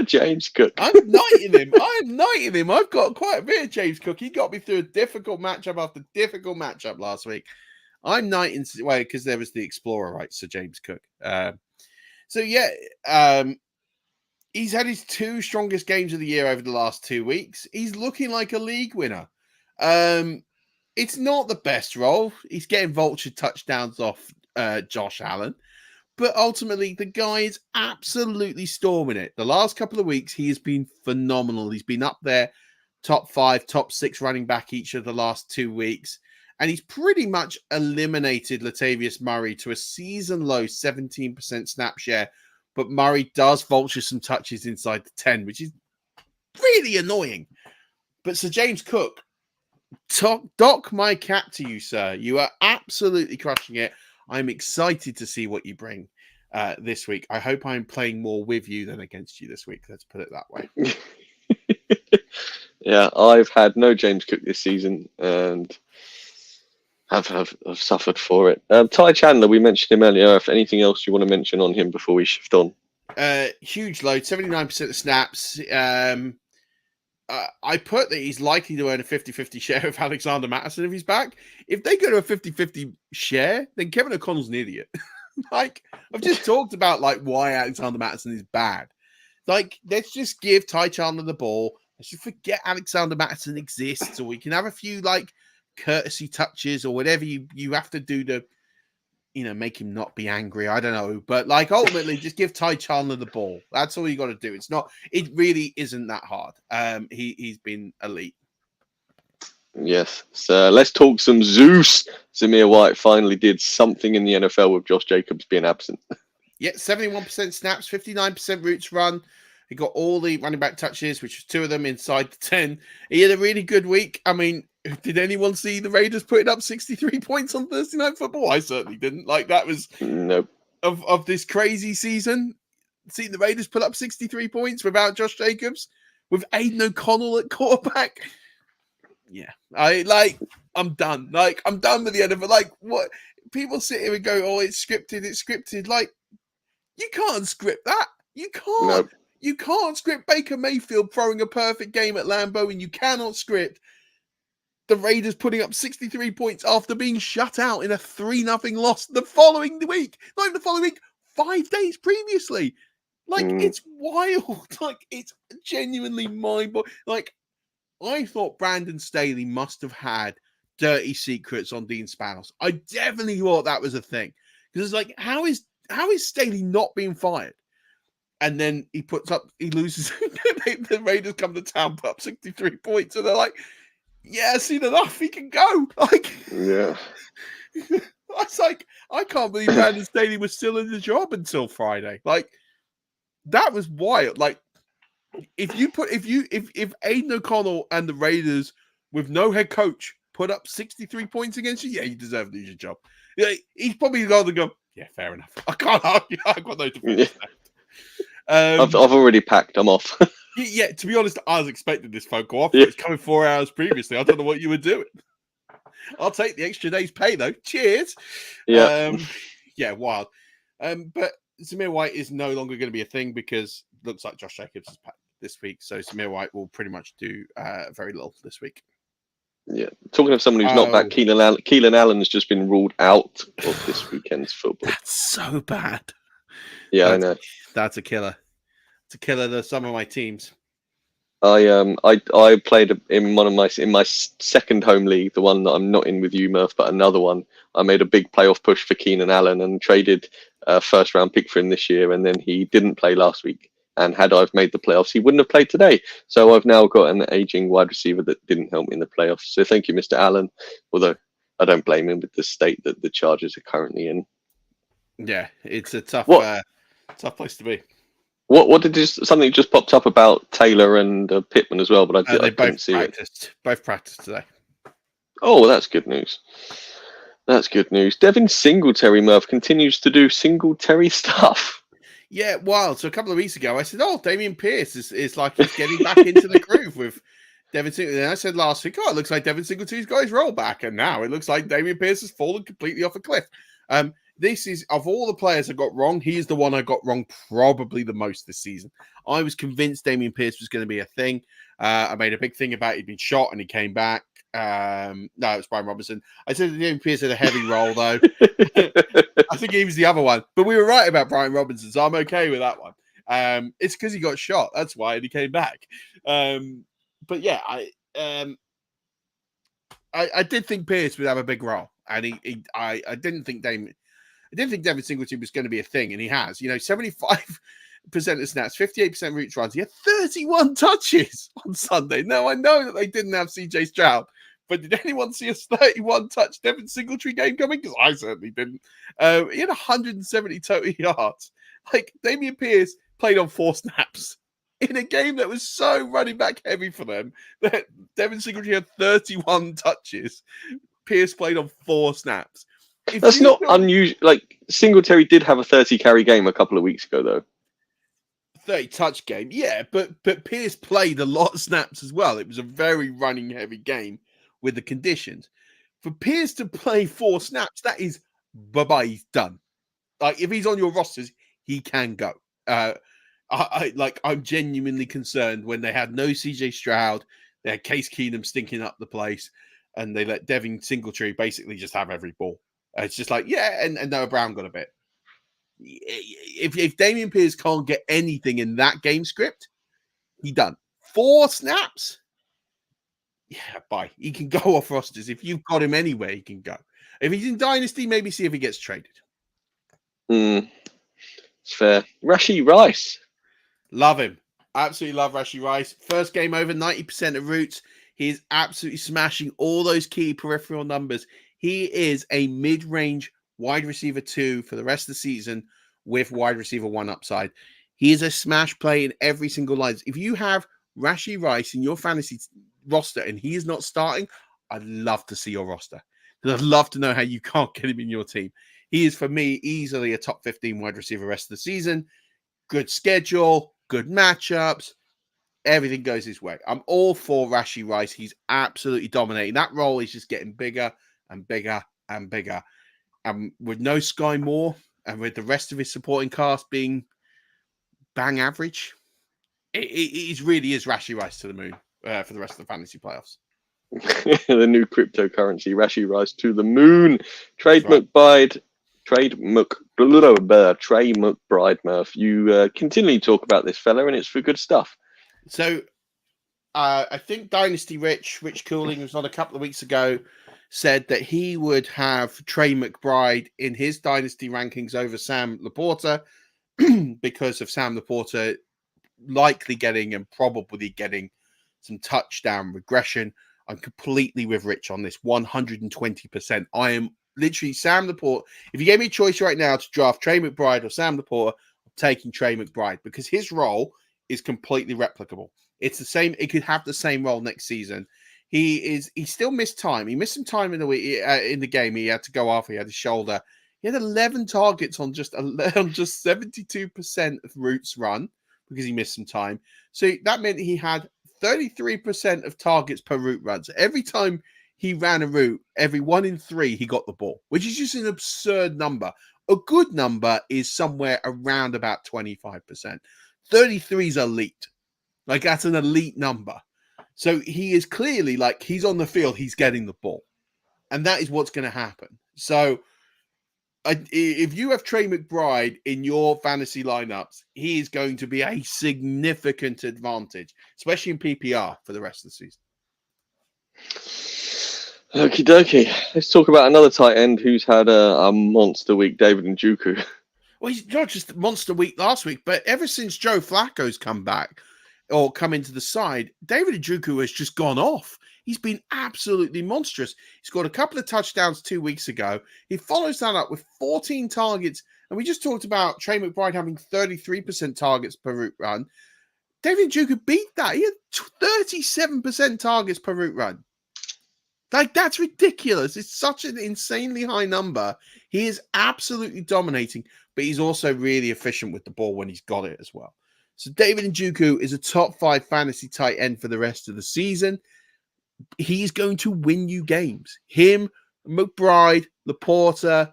James Cook. I'm knighting him. I've got quite a bit of James Cook. He got me through a difficult matchup after difficult matchup last week. I'm knighting, well, because there was the Explorer, right? Sir James Cook. He's had his 2 strongest games of the year over the last 2 weeks. He's looking like a league winner. It's not the best role. He's getting vulture touchdowns off Josh Allen. But ultimately, the guy is absolutely storming it. The last couple of weeks, he has been phenomenal. He's been up there, top 5, top 6 running back each of the last 2 weeks. and he's pretty much eliminated Latavius Murray to a season-low 17% snap share, but Murray does vulture some touches inside the 10, which is really annoying. But Sir James Cook, dock my cap to you, sir. You are absolutely crushing it. I'm excited to see what you bring this week. I hope I'm playing more with you than against you this week. Let's put it that way. Yeah, I've had no James Cook this season, and I've suffered for it. Ty Chandler, we mentioned him earlier. If anything else you want to mention on him before we shift on? Huge load, 79% of snaps. I put that he's likely to earn a 50-50 share of Alexander Mattison if he's back. If they go to a 50-50 share, then Kevin O'Connell's an idiot. Like, I've just talked about like why Alexander Mattison is bad. Like, let's just give Ty Chandler the ball. Let's just forget Alexander Mattison exists, or we can have a few like courtesy touches or whatever you have to do to, make him not be angry. I don't know. But like ultimately just give Ty Chandler the ball. That's all you got to do. It really isn't that hard. He's been elite. Yes. So let's talk some Zeus. Zamir White finally did something in the NFL with Josh Jacobs being absent. Yeah, 71% snaps, 59% routes run. He got all the running back touches, which was 2 of them inside the 10. He had a really good week. I mean, did anyone see the Raiders putting up 63 points on Thursday Night Football? I certainly didn't. Like, that was nope. Of this crazy season. Seeing the Raiders put up 63 points without Josh Jacobs, with Aiden O'Connell at quarterback. Yeah, I'm done. Like, I'm done with the end of it. Like, what people sit here and go, "Oh, it's scripted. It's scripted." Like, you can't script that. You can't. Nope. You can't script Baker Mayfield throwing a perfect game at Lambeau, and you cannot script the Raiders putting up 63 points after being shut out in a 3-0 loss the following week. Not even the following week, 5 days previously. Like, it's wild. Like, it's genuinely mind-boggling. Like, I thought Brandon Staley must have had dirty secrets on Dean Spanos. I definitely thought that was a thing. Because it's like, how is Staley not being fired? And then he loses. The Raiders come to town, put up 63 points, and they're like, "Yeah, seen enough. He can go." Like, yeah. I was like, I can't believe Brandon Staley was still in the job until Friday. Like, that was wild. Like, if Aiden O'Connell and the Raiders with no head coach put up 63 points against you, yeah, you deserve to lose your job. Yeah, he's probably going to go, yeah, fair enough. I can't argue. I've got no defense. I've already packed. I'm off. Yeah, to be honest, I was expecting this phone call. I thought it was coming 4 hours previously. I don't know what you were doing. I'll take the extra day's pay, though. Cheers. Yeah. Yeah, wild. But Zamir White is no longer going to be a thing because it looks like Josh Jacobs is packed this week. So Zamir White will pretty much do very little this week. Yeah. Talking of someone who's not back, Keelan Allen has just been ruled out of this weekend's football. That's so bad. Yeah, I know. That's a killer. It's a killer to some of my teams. I played in my second home league, the one that I'm not in with you, Murf, but another one. I made a big playoff push for Keenan Allen and traded a first round pick for him this year, and then he didn't play last week. And had I've made the playoffs, he wouldn't have played today. So I've now got an aging wide receiver that didn't help me in the playoffs. So thank you, Mr. Allen. Although I don't blame him with the state that the Chargers are currently in. Yeah, it's a tough place to be. What did something just popped up about Taylor and Pittman as well, but I couldn't see it. Both practiced today. Oh, well, that's good news. That's good news. Devin Singletary, Murph, continues to do Singletary stuff. Yeah, wild. So a couple of weeks ago, I said, Damian Pierce is like he's getting back into the groove with Devin Singletary. And I said last week, it looks like Devin Singletary's got his roll back. And now it looks like Damian Pierce has fallen completely off a cliff. This is, of all the players I got wrong, he is the one I got wrong probably the most this season. I was convinced Damian Pierce was going to be a thing. I made a big thing about he'd been shot and he came back. No, it was Brian Robinson. I said Damian Pierce had a heavy role, though. I think he was the other one. But we were right about Brian Robinson, so I'm okay with that one. It's because he got shot. That's why, and he came back. But yeah, I did think Pierce would have a big role. And I didn't think Devin Singletary was going to be a thing, and he has. 75% of snaps, 58% route runs. He had 31 touches on Sunday. Now, I know that they didn't have CJ Stroud, But did anyone see a 31-touch Devin Singletary game coming? Because I certainly didn't. He had 170 total yards. Like, Dameon Pierce played on 4 snaps in a game that was so running back heavy for them that Devin Singletary had 31 touches. Pierce played on 4 snaps. That's not unusual. Like, Singletary did have a 30-carry game a couple of weeks ago, though. 30-touch game, yeah, but Pierce played a lot of snaps as well. It was a very running heavy game with the conditions. For Pierce to play 4 snaps, that is bye-bye, he's done. Like, if he's on your rosters, he can go. I'm genuinely concerned when they had no CJ Stroud, they had Case Keenum stinking up the place, and they let Devin Singletary basically just have every ball. It's just like, yeah, and Noah Brown got a bit. If Dameon Pierce can't get anything in that game script, he done. 4 snaps? Yeah, bye. He can go off rosters. If you've got him anywhere, he can go. If he's in Dynasty, maybe see if he gets traded. It's fair. Rashee Rice. Love him. Absolutely love Rashee Rice. First game over, 90% of routes. He is absolutely smashing all those key peripheral numbers. He is a mid-range wide receiver 2 for the rest of the season with wide receiver 1 upside. He is a smash play in every single line. If you have Rashee Rice in your fantasy roster and he is not starting, I'd love to see your roster. Because I'd love to know how you can't get him in your team. He is, for me, easily a top 15 wide receiver rest of the season. Good schedule, good matchups. Everything goes his way. I'm all for Rashee Rice. He's absolutely dominating. That role is just getting bigger and bigger and bigger. And with no Sky Moore and with the rest of his supporting cast being bang average, it really is Rashee Rice to the moon for the rest of the fantasy playoffs. The new cryptocurrency, Rashee Rice to the moon. Trey McBride, Murf. You continually talk about this fella, and it's for good stuff. So I think Dynasty Rich Cooling was on a couple of weeks ago, said that he would have Trey McBride in his Dynasty rankings over Sam Laporta because of Sam Laporta likely getting and probably getting some touchdown regression. I'm completely with Rich on this, 120%. I am literally Sam Laporta. If you gave me a choice right now to draft Trey McBride or Sam Laporta, I'm taking Trey McBride because his role is completely replicable. It's the same. It could have the same role next season. He still missed time. He missed some time in the week, in the game. He had to go off. He had his shoulder. He had 11 targets on just 72% of routes run because he missed some time. So that meant he had 33% of targets per route run. So every time he ran a route, every 1 in 3 he got the ball, which is just an absurd number. A good number is somewhere around about 25%. 33 is elite. Like, that's an elite number. So he is clearly, like, he's on the field, he's getting the ball. And that is what's going to happen. So if you have Trey McBride in your fantasy lineups, he is going to be a significant advantage, especially in PPR for the rest of the season. Okie dokie. Let's talk about another tight end who's had a monster week, David Njoku. Well, he's not just a monster week last week, but ever since Joe Flacco's come back or come into the side, David Njoku has just gone off. He's been absolutely monstrous. He scored a couple of touchdowns 2 weeks ago. He follows that up with 14 targets. And we just talked about Trey McBride having 33% targets per route run. David Njoku beat that. He had 37% targets per route run. Like, that's ridiculous. It's such an insanely high number. He is absolutely dominating, but he's also really efficient with the ball when he's got it as well. So David Njoku is a top 5 fantasy tight end for the rest of the season. He's going to win you games. Him, McBride, Laporta.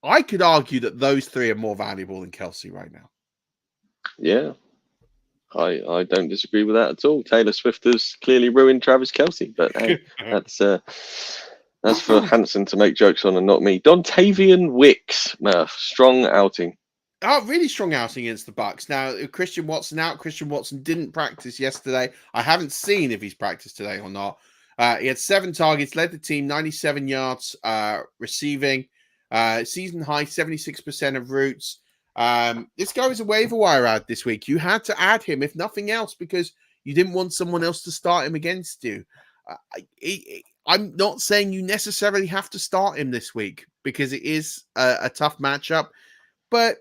I could argue that those 3 are more valuable than Kelsey right now. Yeah. I don't disagree with that at all. Taylor Swift has clearly ruined Travis Kelce, but hey, that's for Hanson to make jokes on and not me. Dontavian Wicks, Murph, strong outing. Oh, really strong outing against the Bucks. Now, Christian Watson out. Christian Watson didn't practice yesterday. I haven't seen if he's practiced today or not. He had 7 targets, led the team, 97 yards receiving, season high, 76% of routes. This guy was a waiver wire ad this week. You had to add him, if nothing else, because you didn't want someone else to start him against you. I'm not saying you necessarily have to start him this week because it is a tough matchup. But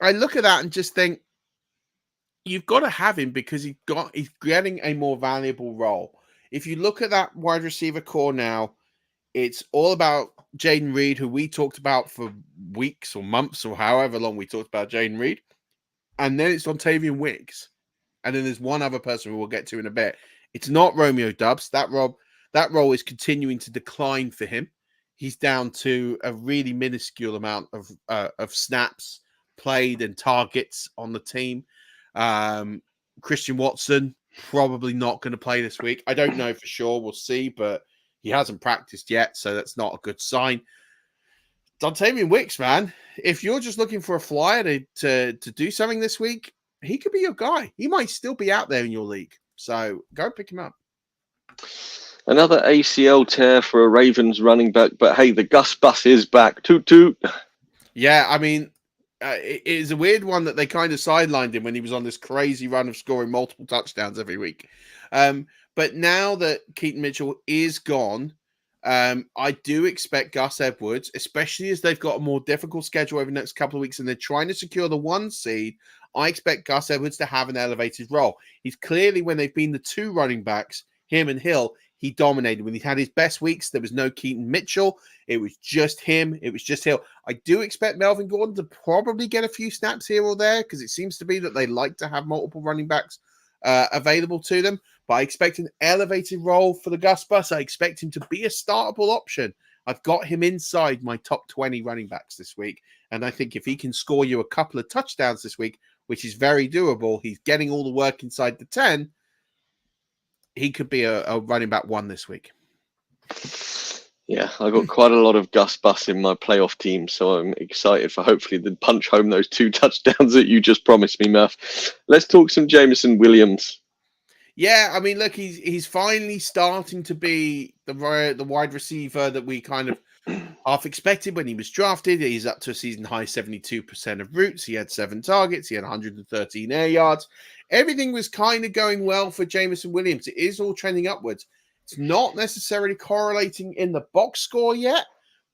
I look at that and just think you've got to have him because he's getting a more valuable role. If you look at that wide receiver core now, it's all about Jaden Reed, who we talked about for weeks or months or however long we talked about Jaden Reed. And then it's Dontavian Wicks. And then there's one other person who we'll get to in a bit. It's not Romeo Doubs. That role is continuing to decline for him. He's down to a really minuscule amount of snaps played and targets on the team. Christian Watson probably not going to play this week. I don't know for sure. We'll see, but he hasn't practiced yet, so that's not a good sign. Dontavian Wicks, man, if you're just looking for a flyer to do something this week, he could be your guy. He might still be out there in your league. So go pick him up. Another ACL tear for a Ravens running back, but hey, the Gus Bus is back. Toot toot. Yeah, I mean, it is a weird one that they kind of sidelined him when he was on this crazy run of scoring multiple touchdowns every week. But now that Keaton Mitchell is gone, I do expect Gus Edwards, especially as they've got a more difficult schedule over the next couple of weeks and they're trying to secure the 1 seed. I expect Gus Edwards to have an elevated role. He's clearly, when they've been the 2 running backs, him and Hill, he dominated. When he had his best weeks, there was no Keaton Mitchell. It was just him. It was just Hill. I do expect Melvin Gordon to probably get a few snaps here or there because it seems to be that they like to have multiple running backs available to them. But I expect an elevated role for the Gus Bus. I expect him to be a startable option. I've got him inside my top 20 running backs this week. And I think if he can score you a couple of touchdowns this week, which is very doable, he's getting all the work inside the 10, he could be a running back 1 this week. Yeah, I got quite a lot of Gus Bus in my playoff team, so I'm excited for hopefully to punch home those 2 touchdowns that you just promised me, Murph. Let's talk some Jameson Williams. Yeah, I mean, look, he's finally starting to be the wide receiver that we kind of half expected when he was drafted. He's up to a season high 72% of routes. He had 7 targets. He had 113 air yards. Everything was kind of going well for Jameson Williams. It is all trending upwards. It's not necessarily correlating in the box score yet,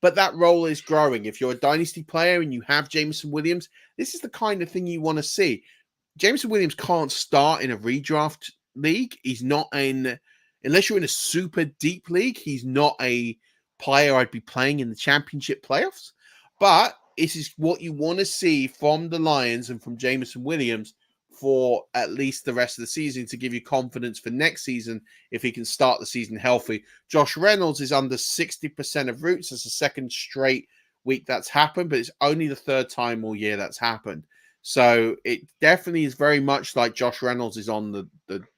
but that role is growing. If you're a dynasty player and you have Jameson Williams, this is the kind of thing you want to see. Jameson Williams can't start in a redraft league. He's not unless you're in a super deep league, he's not a player I'd be playing in the championship playoffs. But this is what you want to see from the Lions and from Jameson Williams for at least the rest of the season to give you confidence for next season if he can start the season healthy. Josh Reynolds is under 60% of routes. It's the 2nd straight week that's happened, but it's only the 3rd time all year that's happened. So it definitely is very much like Josh Reynolds is on the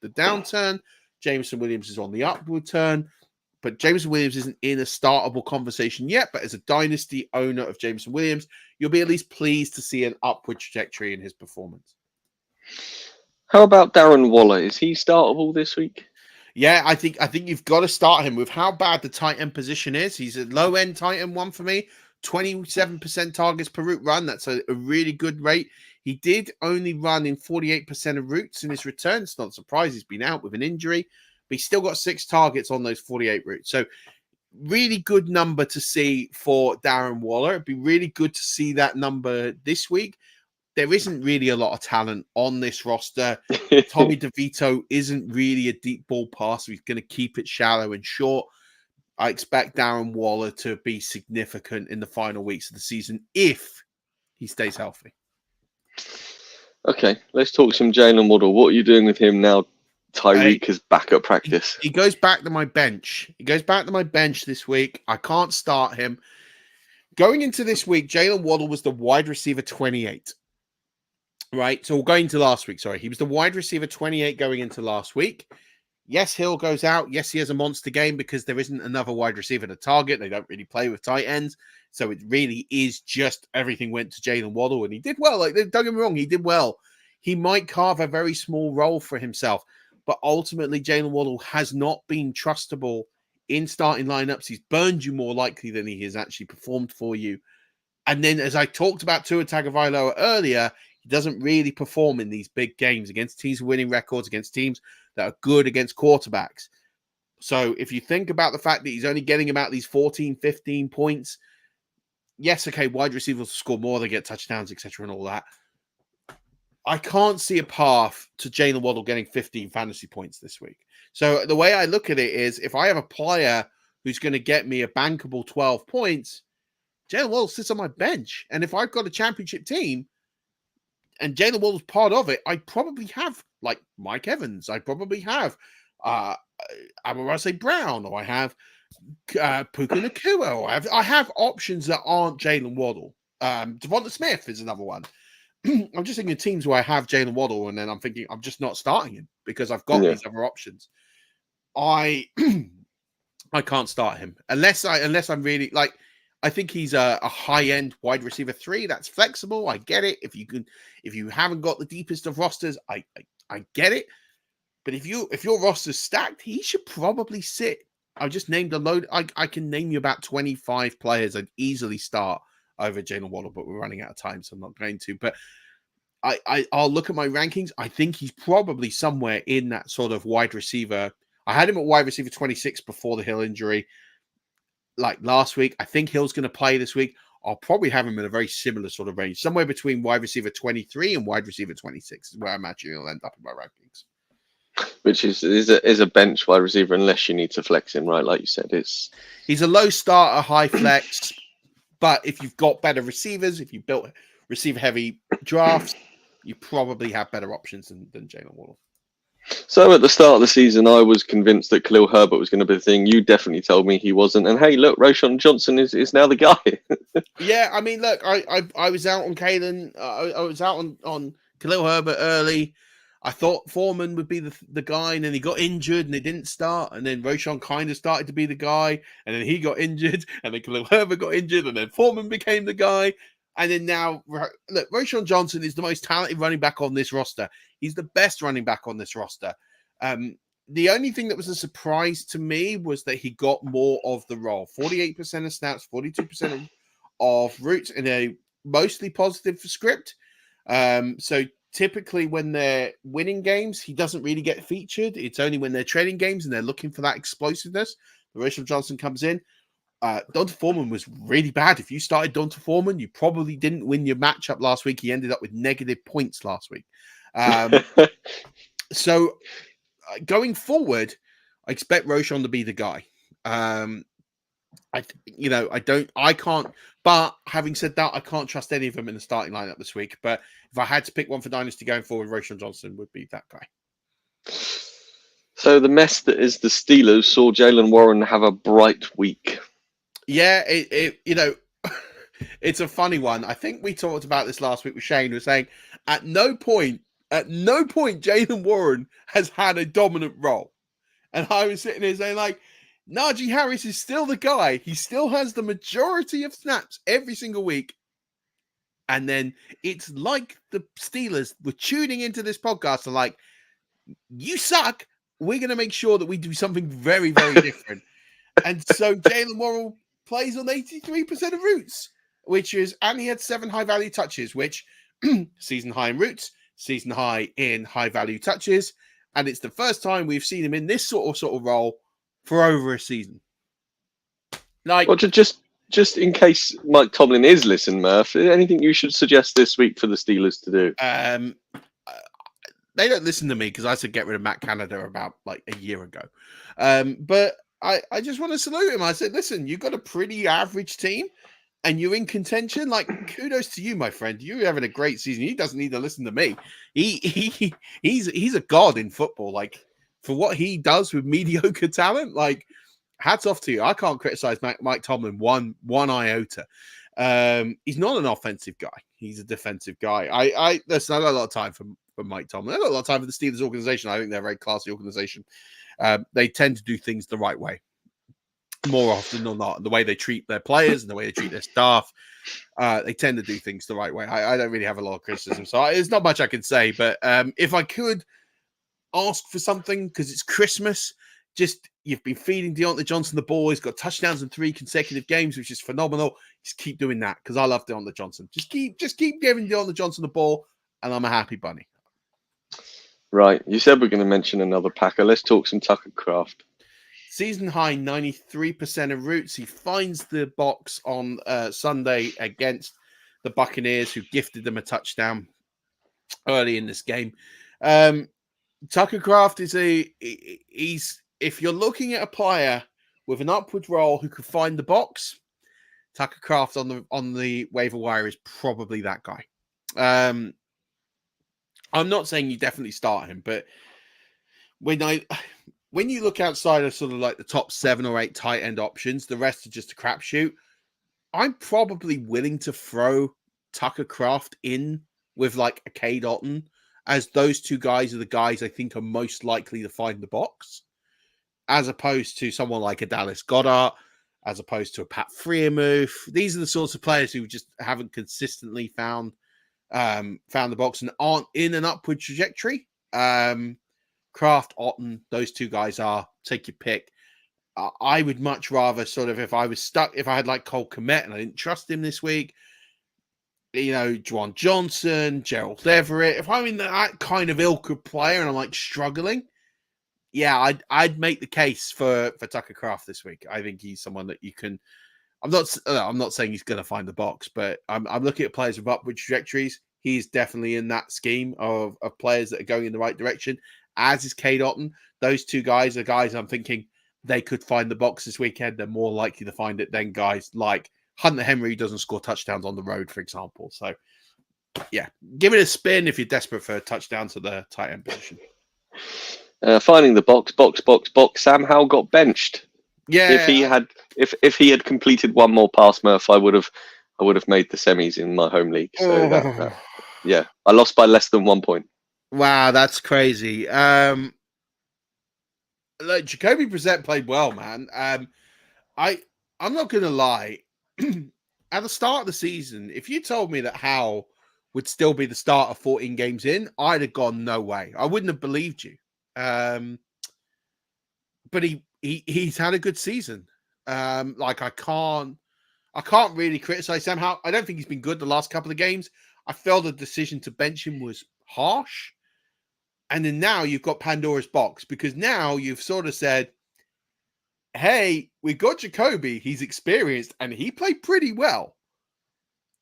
downturn. Jameson Williams is on the upward turn. But Jameson Williams isn't in a startable conversation yet. But as a dynasty owner of Jameson Williams, you'll be at least pleased to see an upward trajectory in his performance. How about Darren Waller? Is he startable this week? Yeah, I think you've got to start him with how bad the tight end position is. He's a low-end tight end 1 for me. 27% targets per route run. That's a really good rate. He did only run in 48% of routes in his return. It's not a surprise. He's been out with an injury, but he's still got 6 targets on those 48 routes. So really good number to see for Darren Waller. It'd be really good to see that number this week. There isn't really a lot of talent on this roster. Tommy DeVito isn't really a deep ball passer. He's going to keep it shallow and short. I expect Darren Waller to be significant in the final weeks of the season if he stays healthy. Okay, let's talk some Jalen Waddle. What are you doing with him now? Tyreek is back at practice. He goes back to my bench. He goes back to my bench this week. I can't start him. Going into this week, Jalen Waddle was the wide receiver 28. Right, so going to last week, sorry. He was the wide receiver 28 going into last week. Yes, Hill goes out. Yes, he has a monster game because there isn't another wide receiver to target. They don't really play with tight ends. So it really is just everything went to Jalen Waddle, and he did well. Like, don't get me wrong, he did well. He might carve a very small role for himself, but ultimately Jalen Waddle has not been trustable in starting lineups. He's burned you more likely than he has actually performed for you. And then, as I talked about Tua Tagovailoa earlier, he doesn't really perform in these big games against teams with winning records, against teams that are good against quarterbacks. So if you think about the fact that he's only getting about these 14, 15 points, yes, okay, wide receivers score more, they get touchdowns, etc., and all that. I can't see a path to Jalen Waddle getting 15 fantasy points this week. So the way I look at it is, if I have a player who's going to get me a bankable 12 points, Jalen Waddle sits on my bench. And if I've got a championship team and Jalen Waddle's part of it, I probably have like Mike Evans. I probably have Amon-Ra Brown, or I have Puka Nacua, or I have options that aren't Jalen Waddle. Devonta Smith is another one. I'm just thinking of teams where I have Jalen Waddle, and then I'm thinking I'm just not starting him because I've got these other options. I can't start him unless I'm really like, I think he's a high-end wide receiver 3 that's flexible. I get it. If you haven't got the deepest of rosters, I get it. But if your roster's stacked, he should probably sit. I just named a load. I can name you about 25 players I'd easily start over Jalen Waddle, but we're running out of time, so I'm not going to. But I'll look at my rankings. I think he's probably somewhere in that sort of wide receiver. I had him at wide receiver 26 before the Hill injury, like last week. I think Hill's going to play this week. I'll probably have him in a very similar sort of range, somewhere between wide receiver 23 and wide receiver 26 is where I imagine he'll end up in my rankings. Which is a bench wide receiver unless you need to flex him, right? Like you said, he's a low starter, high flex. But if you've got better receivers, if you built receiver-heavy drafts, you probably have better options than Jalen Waddle. So at the start of the season, I was convinced that Khalil Herbert was going to be the thing. You definitely told me he wasn't. And hey, look, Roschon Johnson is now the guy. Yeah, I mean, look, I was out on Kalen. I was out on Khalil Herbert early. I thought Foreman would be the guy, and then he got injured and he didn't start. And then Roschon kind of started to be the guy, and then he got injured, and then Khalil Herbert got injured, and then Foreman became the guy. And then now, look, Roschon Johnson is the most talented running back on this roster. He's the best running back on this roster. The only thing that was a surprise to me was that he got more of the role. 48% of snaps, 42% of routes in a mostly positive script. So typically when they're winning games, he doesn't really get featured. It's only when they're trading games and they're looking for that explosiveness. Roschon Johnson comes in. Donta Foreman was really bad. If you started Donta Foreman, you probably didn't win your matchup last week. He ended up with negative points last week. So going forward, I expect Roschon to be the guy. I can't. But having said that, I can't trust any of them in the starting lineup this week. But if I had to pick one for Dynasty going forward, Roschon Johnson would be that guy. So the mess that is the Steelers saw Jaylen Warren have a bright week. Yeah, it's a funny one. I think we talked about this last week with Shane, who was saying at no point Jaylen Warren has had a dominant role. And I was sitting there saying, like, Najee Harris is still the guy. He still has the majority of snaps every single week. And then it's like the Steelers were tuning into this podcast and like, you suck. We're going to make sure that we do something very, very different. And so Jaylen Warren plays on 83% of routes, and he had 7 high-value touches, which season high in routes, season high in high-value touches. And it's the first time we've seen him in this sort of role for over a season. Like, well, just in case Mike Tomlin is listening, Murph, anything you should suggest this week for the Steelers to do? They don't listen to me because I said get rid of Matt Canada about like a year ago. But I just want to salute him. I said, listen, you've got a pretty average team and you're in contention. Like, kudos to you, my friend. You're having a great season. He doesn't need to listen to me. He's a god in football. Like, for what he does with mediocre talent, like, hats off to you. I can't criticize Mike Tomlin one iota. He's not an offensive guy. He's a defensive guy. Listen, I got a lot of time for Mike Tomlin. I got a lot of time for the Steelers organization. I think they're a very classy organization. They tend to do things the right way more often than not. The way they treat their players and the way they treat their staff, they tend to do things the right way. I don't really have a lot of criticism, so there's not much I can say. But if I could ask for something, because it's Christmas, just you've been feeding Deontay Johnson the ball. He's got touchdowns in 3 consecutive games, which is phenomenal. Just keep doing that because I love Deontay Johnson. Just keep giving Deontay Johnson the ball, and I'm a happy bunny. Right. You said we're going to mention another Packer. Let's talk some Tucker Craft. season high 93% of routes. He finds the box on Sunday against the Buccaneers, who gifted them a touchdown early in this game. Tucker Kraft is if you're looking at a player with an upward roll who can find the box, Tucker Kraft on the waiver wire is probably that guy. I'm not saying you definitely start him, but when you look outside of sort of like the top 7 or 8 tight end options, the rest are just a crapshoot. I'm probably willing to throw Tucker Kraft in with like a K. Dalton, as those two guys are the guys I think are most likely to find the box, as opposed to someone like a Dallas Goedert, as opposed to a Pat Freiermuth. These are the sorts of players who just haven't consistently found the box and aren't in an upward trajectory. Kraft, Otten, those two guys are. Take your pick. I would much rather sort of, if I had like Cole Kmet and I didn't trust him this week, Juwan Johnson, Gerald Everett, if I'm in that kind of ilk of player and I'm like struggling, yeah, I'd make the case for Tucker Kraft this week. I think he's someone that you can. I'm not saying he's going to find the box, but I'm looking at players with upward trajectories. He's definitely in that scheme of players that are going in the right direction, as is Cade Otton. Those two guys are guys I'm thinking they could find the box this weekend. They're more likely to find it than guys like Hunter Henry, who doesn't score touchdowns on the road, for example. So, yeah, give it a spin if you're desperate for touchdowns at the tight end position. Finding the box. Sam Howell got benched. Yeah, if he had completed one more pass, Murf, I would have made the semis in my home league. So yeah, I lost by less than 1 point. Wow, that's crazy. Look, Jacoby Brissett played well, man. I'm not gonna lie. At the start of the season, if you told me that Howell would still be the starter 14 games in, I'd have gone no way. I wouldn't have believed you. But he's had a good season. Like I can't really criticize Sam Howell. I don't think he's been good the last couple of games. I felt the decision to bench him was harsh. And then now you've got Pandora's box, because now you've sort of said, hey, we got Jacoby. He's experienced and he played pretty well.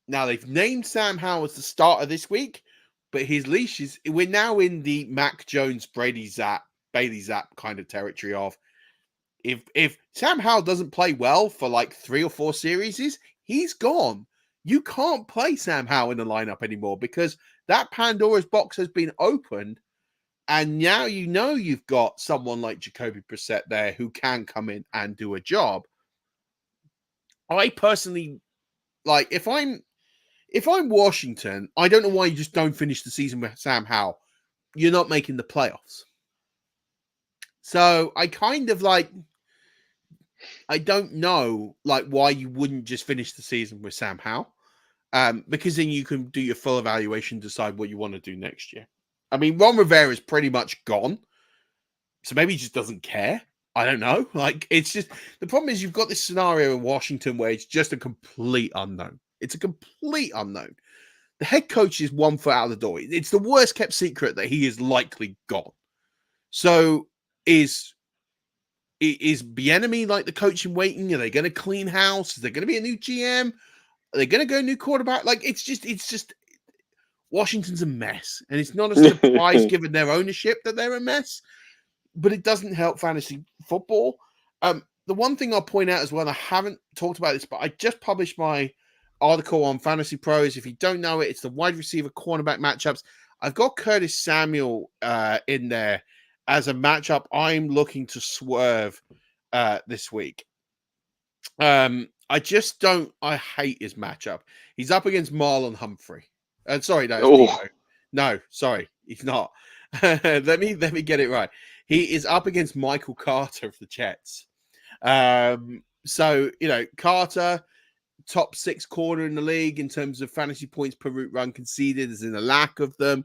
Now they've named Sam Howell as the starter this week, but his leash is, we're now in the Mac Jones, Bailey Zapp kind of territory of, if Sam Howell doesn't play well for like 3 or 4 series, he's gone. You can't play Sam Howell in the lineup anymore because that Pandora's box has been opened. And now you've got someone like Jacoby Brissett there who can come in and do a job. I personally, like, if I'm Washington, I don't know why you just don't finish the season with Sam Howell. You're not making the playoffs. So I kind of like, I don't know like why you wouldn't just finish the season with Sam Howell. Because then you can do your full evaluation, decide what you want to do next year. I mean, Ron Rivera is pretty much gone. So maybe he just doesn't care. I don't know. Like, it's just, the problem is you've got this scenario in Washington where it's just a complete unknown. It's a complete unknown. The head coach is 1 foot out of the door. It's the worst kept secret that he is likely gone. So is Bieniemy like the coach in waiting? Are they going to clean house? Is there going to be a new GM? Are they going to go new quarterback? Like, it's just Washington's a mess, and it's not a surprise given their ownership that they're a mess, but it doesn't help fantasy football. The one thing I'll point out as well, and I haven't talked about this, but I just published my article on Fantasy Pros. If you don't know it, it's the wide receiver cornerback matchups. I've got Curtis Samuel in there as a matchup I'm looking to swerve this week. I hate his matchup. He's up against Marlon Humphrey. Sorry, no, sorry, he's not. let me get it right. He is up against Michael Carter of the Jets. So Carter, top 6 corner in the league in terms of fantasy points per route run conceded, is in a lack of them.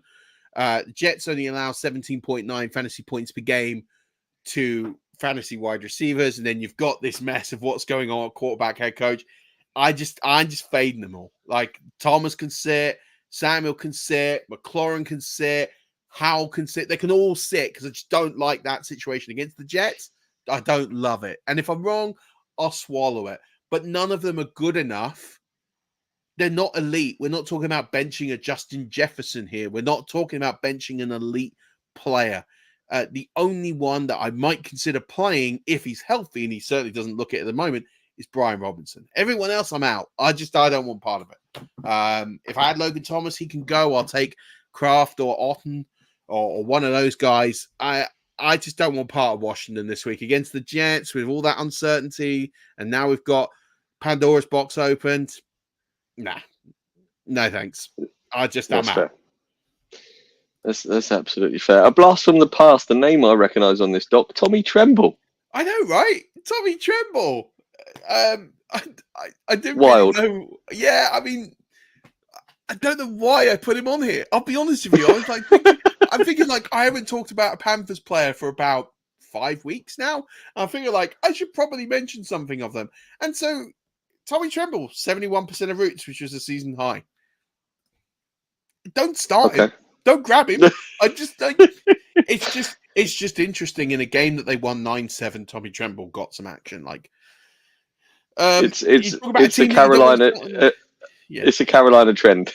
The Jets only allow 17.9 fantasy points per game to fantasy wide receivers, and then you've got this mess of what's going on at quarterback, head coach. I'm just fading them all. Like, Thomas can sit, Samuel can sit, McLaurin can sit, Howell can sit. They can all sit because I just don't like that situation against the Jets. don't love it. And if I'm wrong, I'll swallow it. But none of them are good enough. They're not elite. We're not talking about benching a Justin Jefferson here. We're not talking about benching an elite player. The only one that I might consider playing if he's healthy, and he certainly doesn't look it at the moment, is Brian Robinson. Everyone else, I'm out. I don't want part of it. If I had Logan Thomas, he can go. I'll take Kraft or Otten or one of those guys. I just don't want part of Washington this week against the Jets with all that uncertainty. And now we've got Pandora's box opened. Nah, no thanks. I'm out. Fair. That's absolutely fair. A blast from the past. The name I recognise on this doc, Tommy Tremble. I know, right? Tommy Tremble. I didn't Wild. really know. Yeah, I mean, I don't know why I put him on here. I'll be honest with you. I was like, I'm thinking like I haven't talked about a Panthers player for about 5 weeks now. I'm thinking like I should probably mention something of them. And so Tommy Tremble, 71% of routes, which was a season high. Don't start him. Don't grab him. I just don't. It's just interesting in a game that they won 9-7. Tommy Tremble got some action. Like, it's a Carolina. It's a Carolina trend.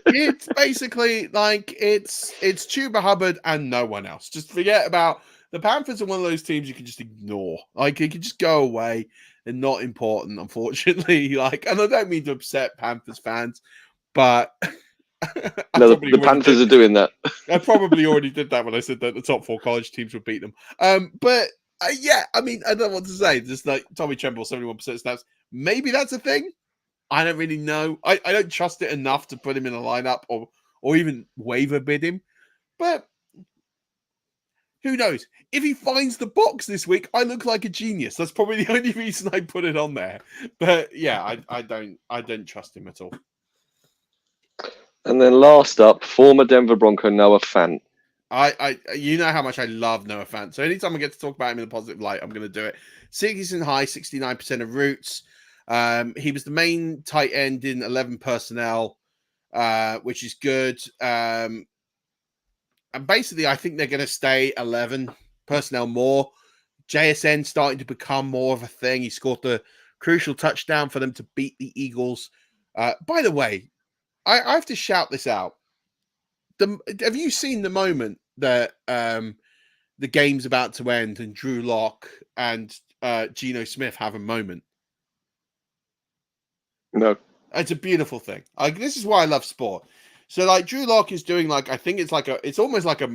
It's basically like it's Chuba Hubbard and no one else. Just forget about the Panthers are one of those teams you can just ignore. Like you can just go away. They're not important, unfortunately. Like, and I don't mean to upset Panthers fans, but no, the Panthers are doing that. I probably already did that when I said that the top 4 college teams would beat them. But yeah, I mean, I don't know what to say. Just like Tommy Tremble, 71% snaps. Maybe that's a thing. I don't really know. I don't trust it enough to put him in a lineup or even waiver bid him. But who knows? If he finds the box this week, I look like a genius. That's probably the only reason I put it on there. But yeah, I don't trust him at all. And then last up, former Denver Bronco Noah Fant. You know how much I love Noah Fant. So anytime I get to talk about him in a positive light, I'm going to do it. Season high, 69% of routes. He was the main tight end in 11 personnel, which is good. And basically, I think they're going to stay 11 personnel more. JSN starting to become more of a thing. He scored the crucial touchdown for them to beat the Eagles. By the way, I have to shout this out. Have you seen the moment that the game's about to end and Drew Lock and Geno Smith have a moment? No. It's a beautiful thing. Like this is why I love sport. So like Drew Lock is doing like I think it's almost like a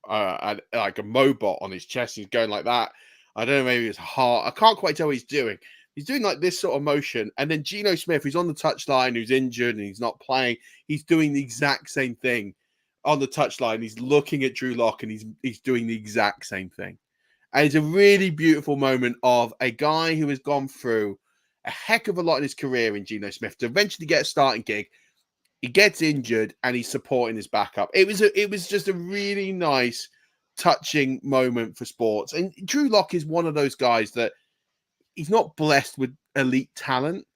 Mobot on his chest. He's going like that. I don't know, maybe it's heart. I can't quite tell what he's doing. He's doing like this sort of motion, and then Geno Smith, who's on the touchline, who's injured and he's not playing, he's doing the exact same thing on the touchline. He's looking at Drew Lock and he's doing the exact same thing. And it's a really beautiful moment of a guy who has gone through a heck of a lot in his career in Geno Smith to eventually get a starting gig. He gets injured and he's supporting his backup. It was just a really nice, touching moment for sports. And Drew Lock is one of those guys that he's not blessed with elite talent,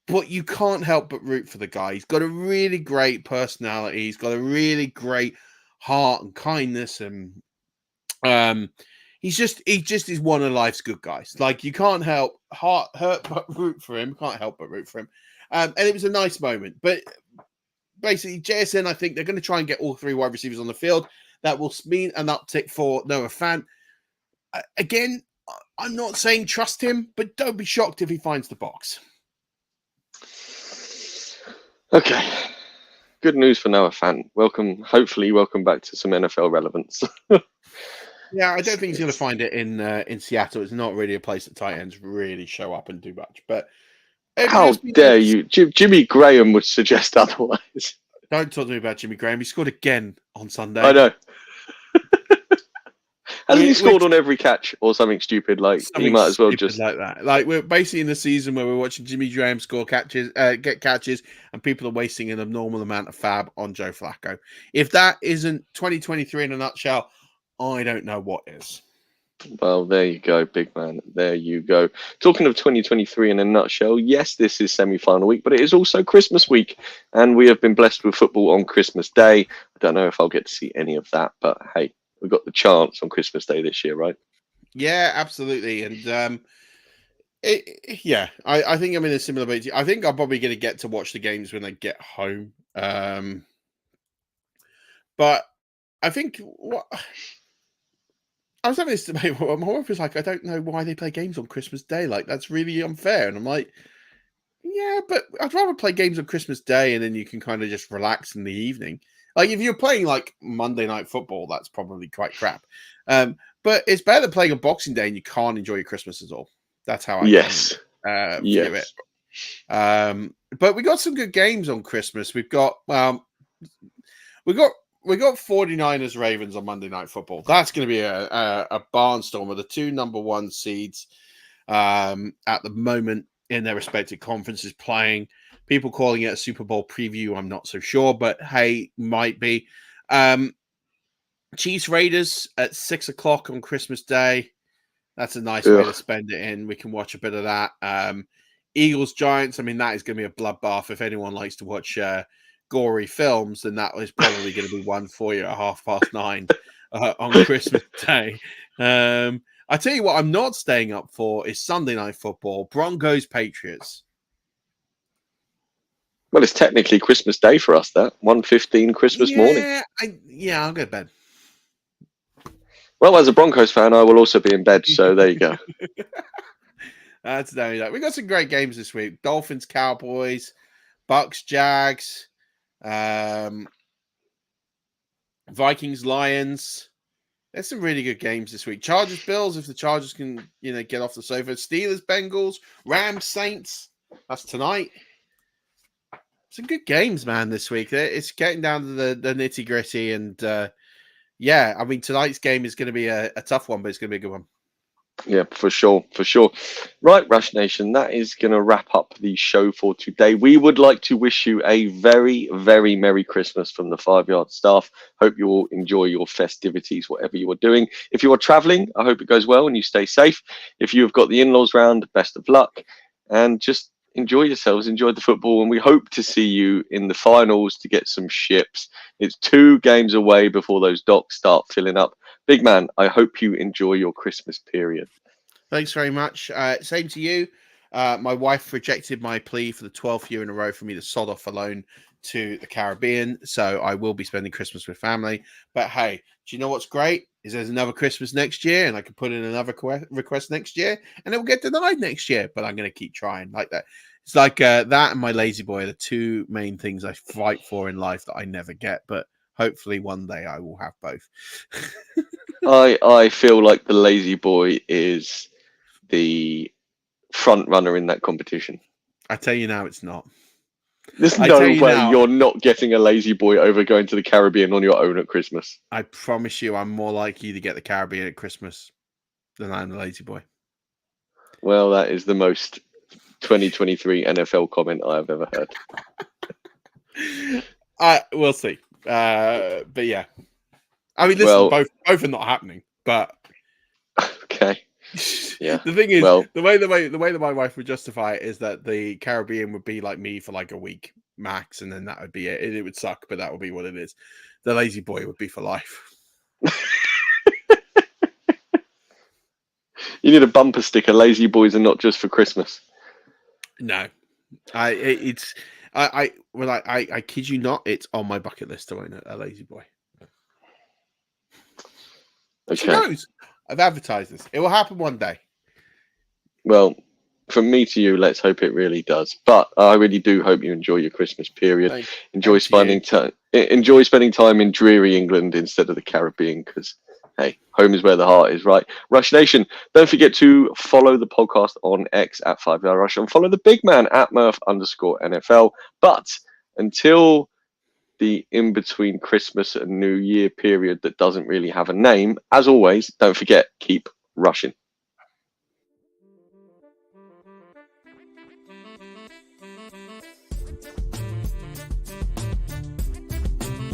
but you can't help but root for the guy. He's got a really great personality. He's got a really great heart and kindness, and he just is one of life's good guys. Like you can't help but root for him. Can't help but root for him. And it was a nice moment. But basically, JSN, I think they're going to try and get all 3 wide receivers on the field. That will mean an uptick for Noah Fant. Again, I'm not saying trust him, but don't be shocked if he finds the box. Okay. Good news for Noah Fant. Hopefully welcome back to some NFL relevance. Yeah, I don't think he's going to find it in Seattle. It's not really a place that tight ends really show up and do much. But how dare you? Jimmy Graham would suggest otherwise. Don't talk to me about Jimmy Graham. He scored again on Sunday. I know. Hasn't he scored on every catch or something stupid? Like he might as well just like that. Like we're basically in the season where we're watching Jimmy Graham score catches, get catches, and people are wasting an abnormal amount of fab on Joe Flacco. If that isn't 2023 in a nutshell, I don't know what is. Well, there you go, big man. There you go. Talking of 2023 in a nutshell, yes, this is semi-final week, but it is also Christmas week, and we have been blessed with football on Christmas Day. I don't know if I'll get to see any of that, but hey, we got the chance on Christmas Day this year, right? Yeah, absolutely. And I think I'm in a similar boat. I think I'm probably going to get to watch the games when I get home. But I think what I was having this debate. My wife was like, I don't know why they play games on Christmas Day. Like, that's really unfair. And I'm like, yeah, but I'd rather play games on Christmas Day and then you can kind of just relax in the evening. Like, if you're playing like Monday Night Football, that's probably quite crap. But it's better than playing on Boxing Day and you can't enjoy your Christmas at all. That's how I Yes. view it. But we got some good games on Christmas. We got 49ers Ravens on Monday Night Football. That's going to be a barnstorm of the two number one seeds at the moment in their respective conferences playing. People calling it a Super Bowl preview. I'm not so sure, but hey, might be. Chiefs Raiders at 6:00 on Christmas Day. That's a nice way to spend it in. We can watch a bit of that. Eagles Giants. I mean, that is going to be a bloodbath. If anyone likes to watch gory films, then that is probably going to be one for you at 9:30 on Christmas Day. I tell you what, I'm not staying up for is Sunday Night Football, Broncos Patriots. Well, it's technically Christmas Day for us. That 1:15 Christmas morning. I'll go to bed. Well, as a Broncos fan, I will also be in bed. So there you go. That's only that. We got some great games this week: Dolphins, Cowboys, Bucks, Jags, Vikings, Lions. There's some really good games this week. Chargers, Bills, if the Chargers can, get off the sofa. Steelers, Bengals, Rams, Saints. That's tonight. Some good games, man, this week. It's getting down to the nitty gritty. And I mean, tonight's game is going to be a tough one, but it's going to be a good one. Yeah, for sure. Right, Rush Nation, that is going to wrap up the show for today. We would like to wish you a very, very Merry Christmas from the 5 Yard staff. Hope you all enjoy your festivities, whatever you are doing. If you are traveling, I hope it goes well and you stay safe. If you have got the in-laws round, best of luck. And just enjoy yourselves, enjoy the football. And we hope to see you in the finals to get some ships. It's 2 games away before those docks start filling up. Big man, I hope you enjoy your Christmas period. Thanks very much. Same to you. My wife rejected my plea for the 12th year in a row for me to sod off alone to the Caribbean. So I will be spending Christmas with family. But hey, do you know what's great? Is there's another Christmas next year and I can put in another request next year and it will get denied next year. But I'm going to keep trying like that. It's like that and my lazy boy are the 2 main things I fight for in life that I never get. But hopefully one day I will have both. I feel like the lazy boy is the front runner in that competition. I tell you now, it's not. There's no way you're not getting a lazy boy over going to the Caribbean on your own at Christmas. I promise you, I'm more likely to get the Caribbean at Christmas than I'm the lazy boy. Well, that is the most 2023 NFL comment I have ever heard. We'll see. But yeah. I mean, listen, both are not happening, but okay. Yeah. The thing is, the way that my wife would justify it is that the Caribbean would be like me for like a week max, and then that would be it. It would suck, but that would be what it is. The lazy boy would be for life. You need a bumper sticker. Lazy boys are not just for Christmas. No, I kid you not. It's on my bucket list to own a lazy boy. Okay. Who knows? I've advertised this. It will happen one day. Well, from me to you, let's hope it really does. But I really do hope you enjoy your Christmas period. Enjoy spending time in dreary England instead of the Caribbean, because hey, home is where the heart is, right? Rush Nation, don't forget to follow the podcast on X at 5 Yard Rush and follow the big man at Murf_NFL. But until the in-between Christmas and New Year period that doesn't really have a name, as always, don't forget, keep rushing.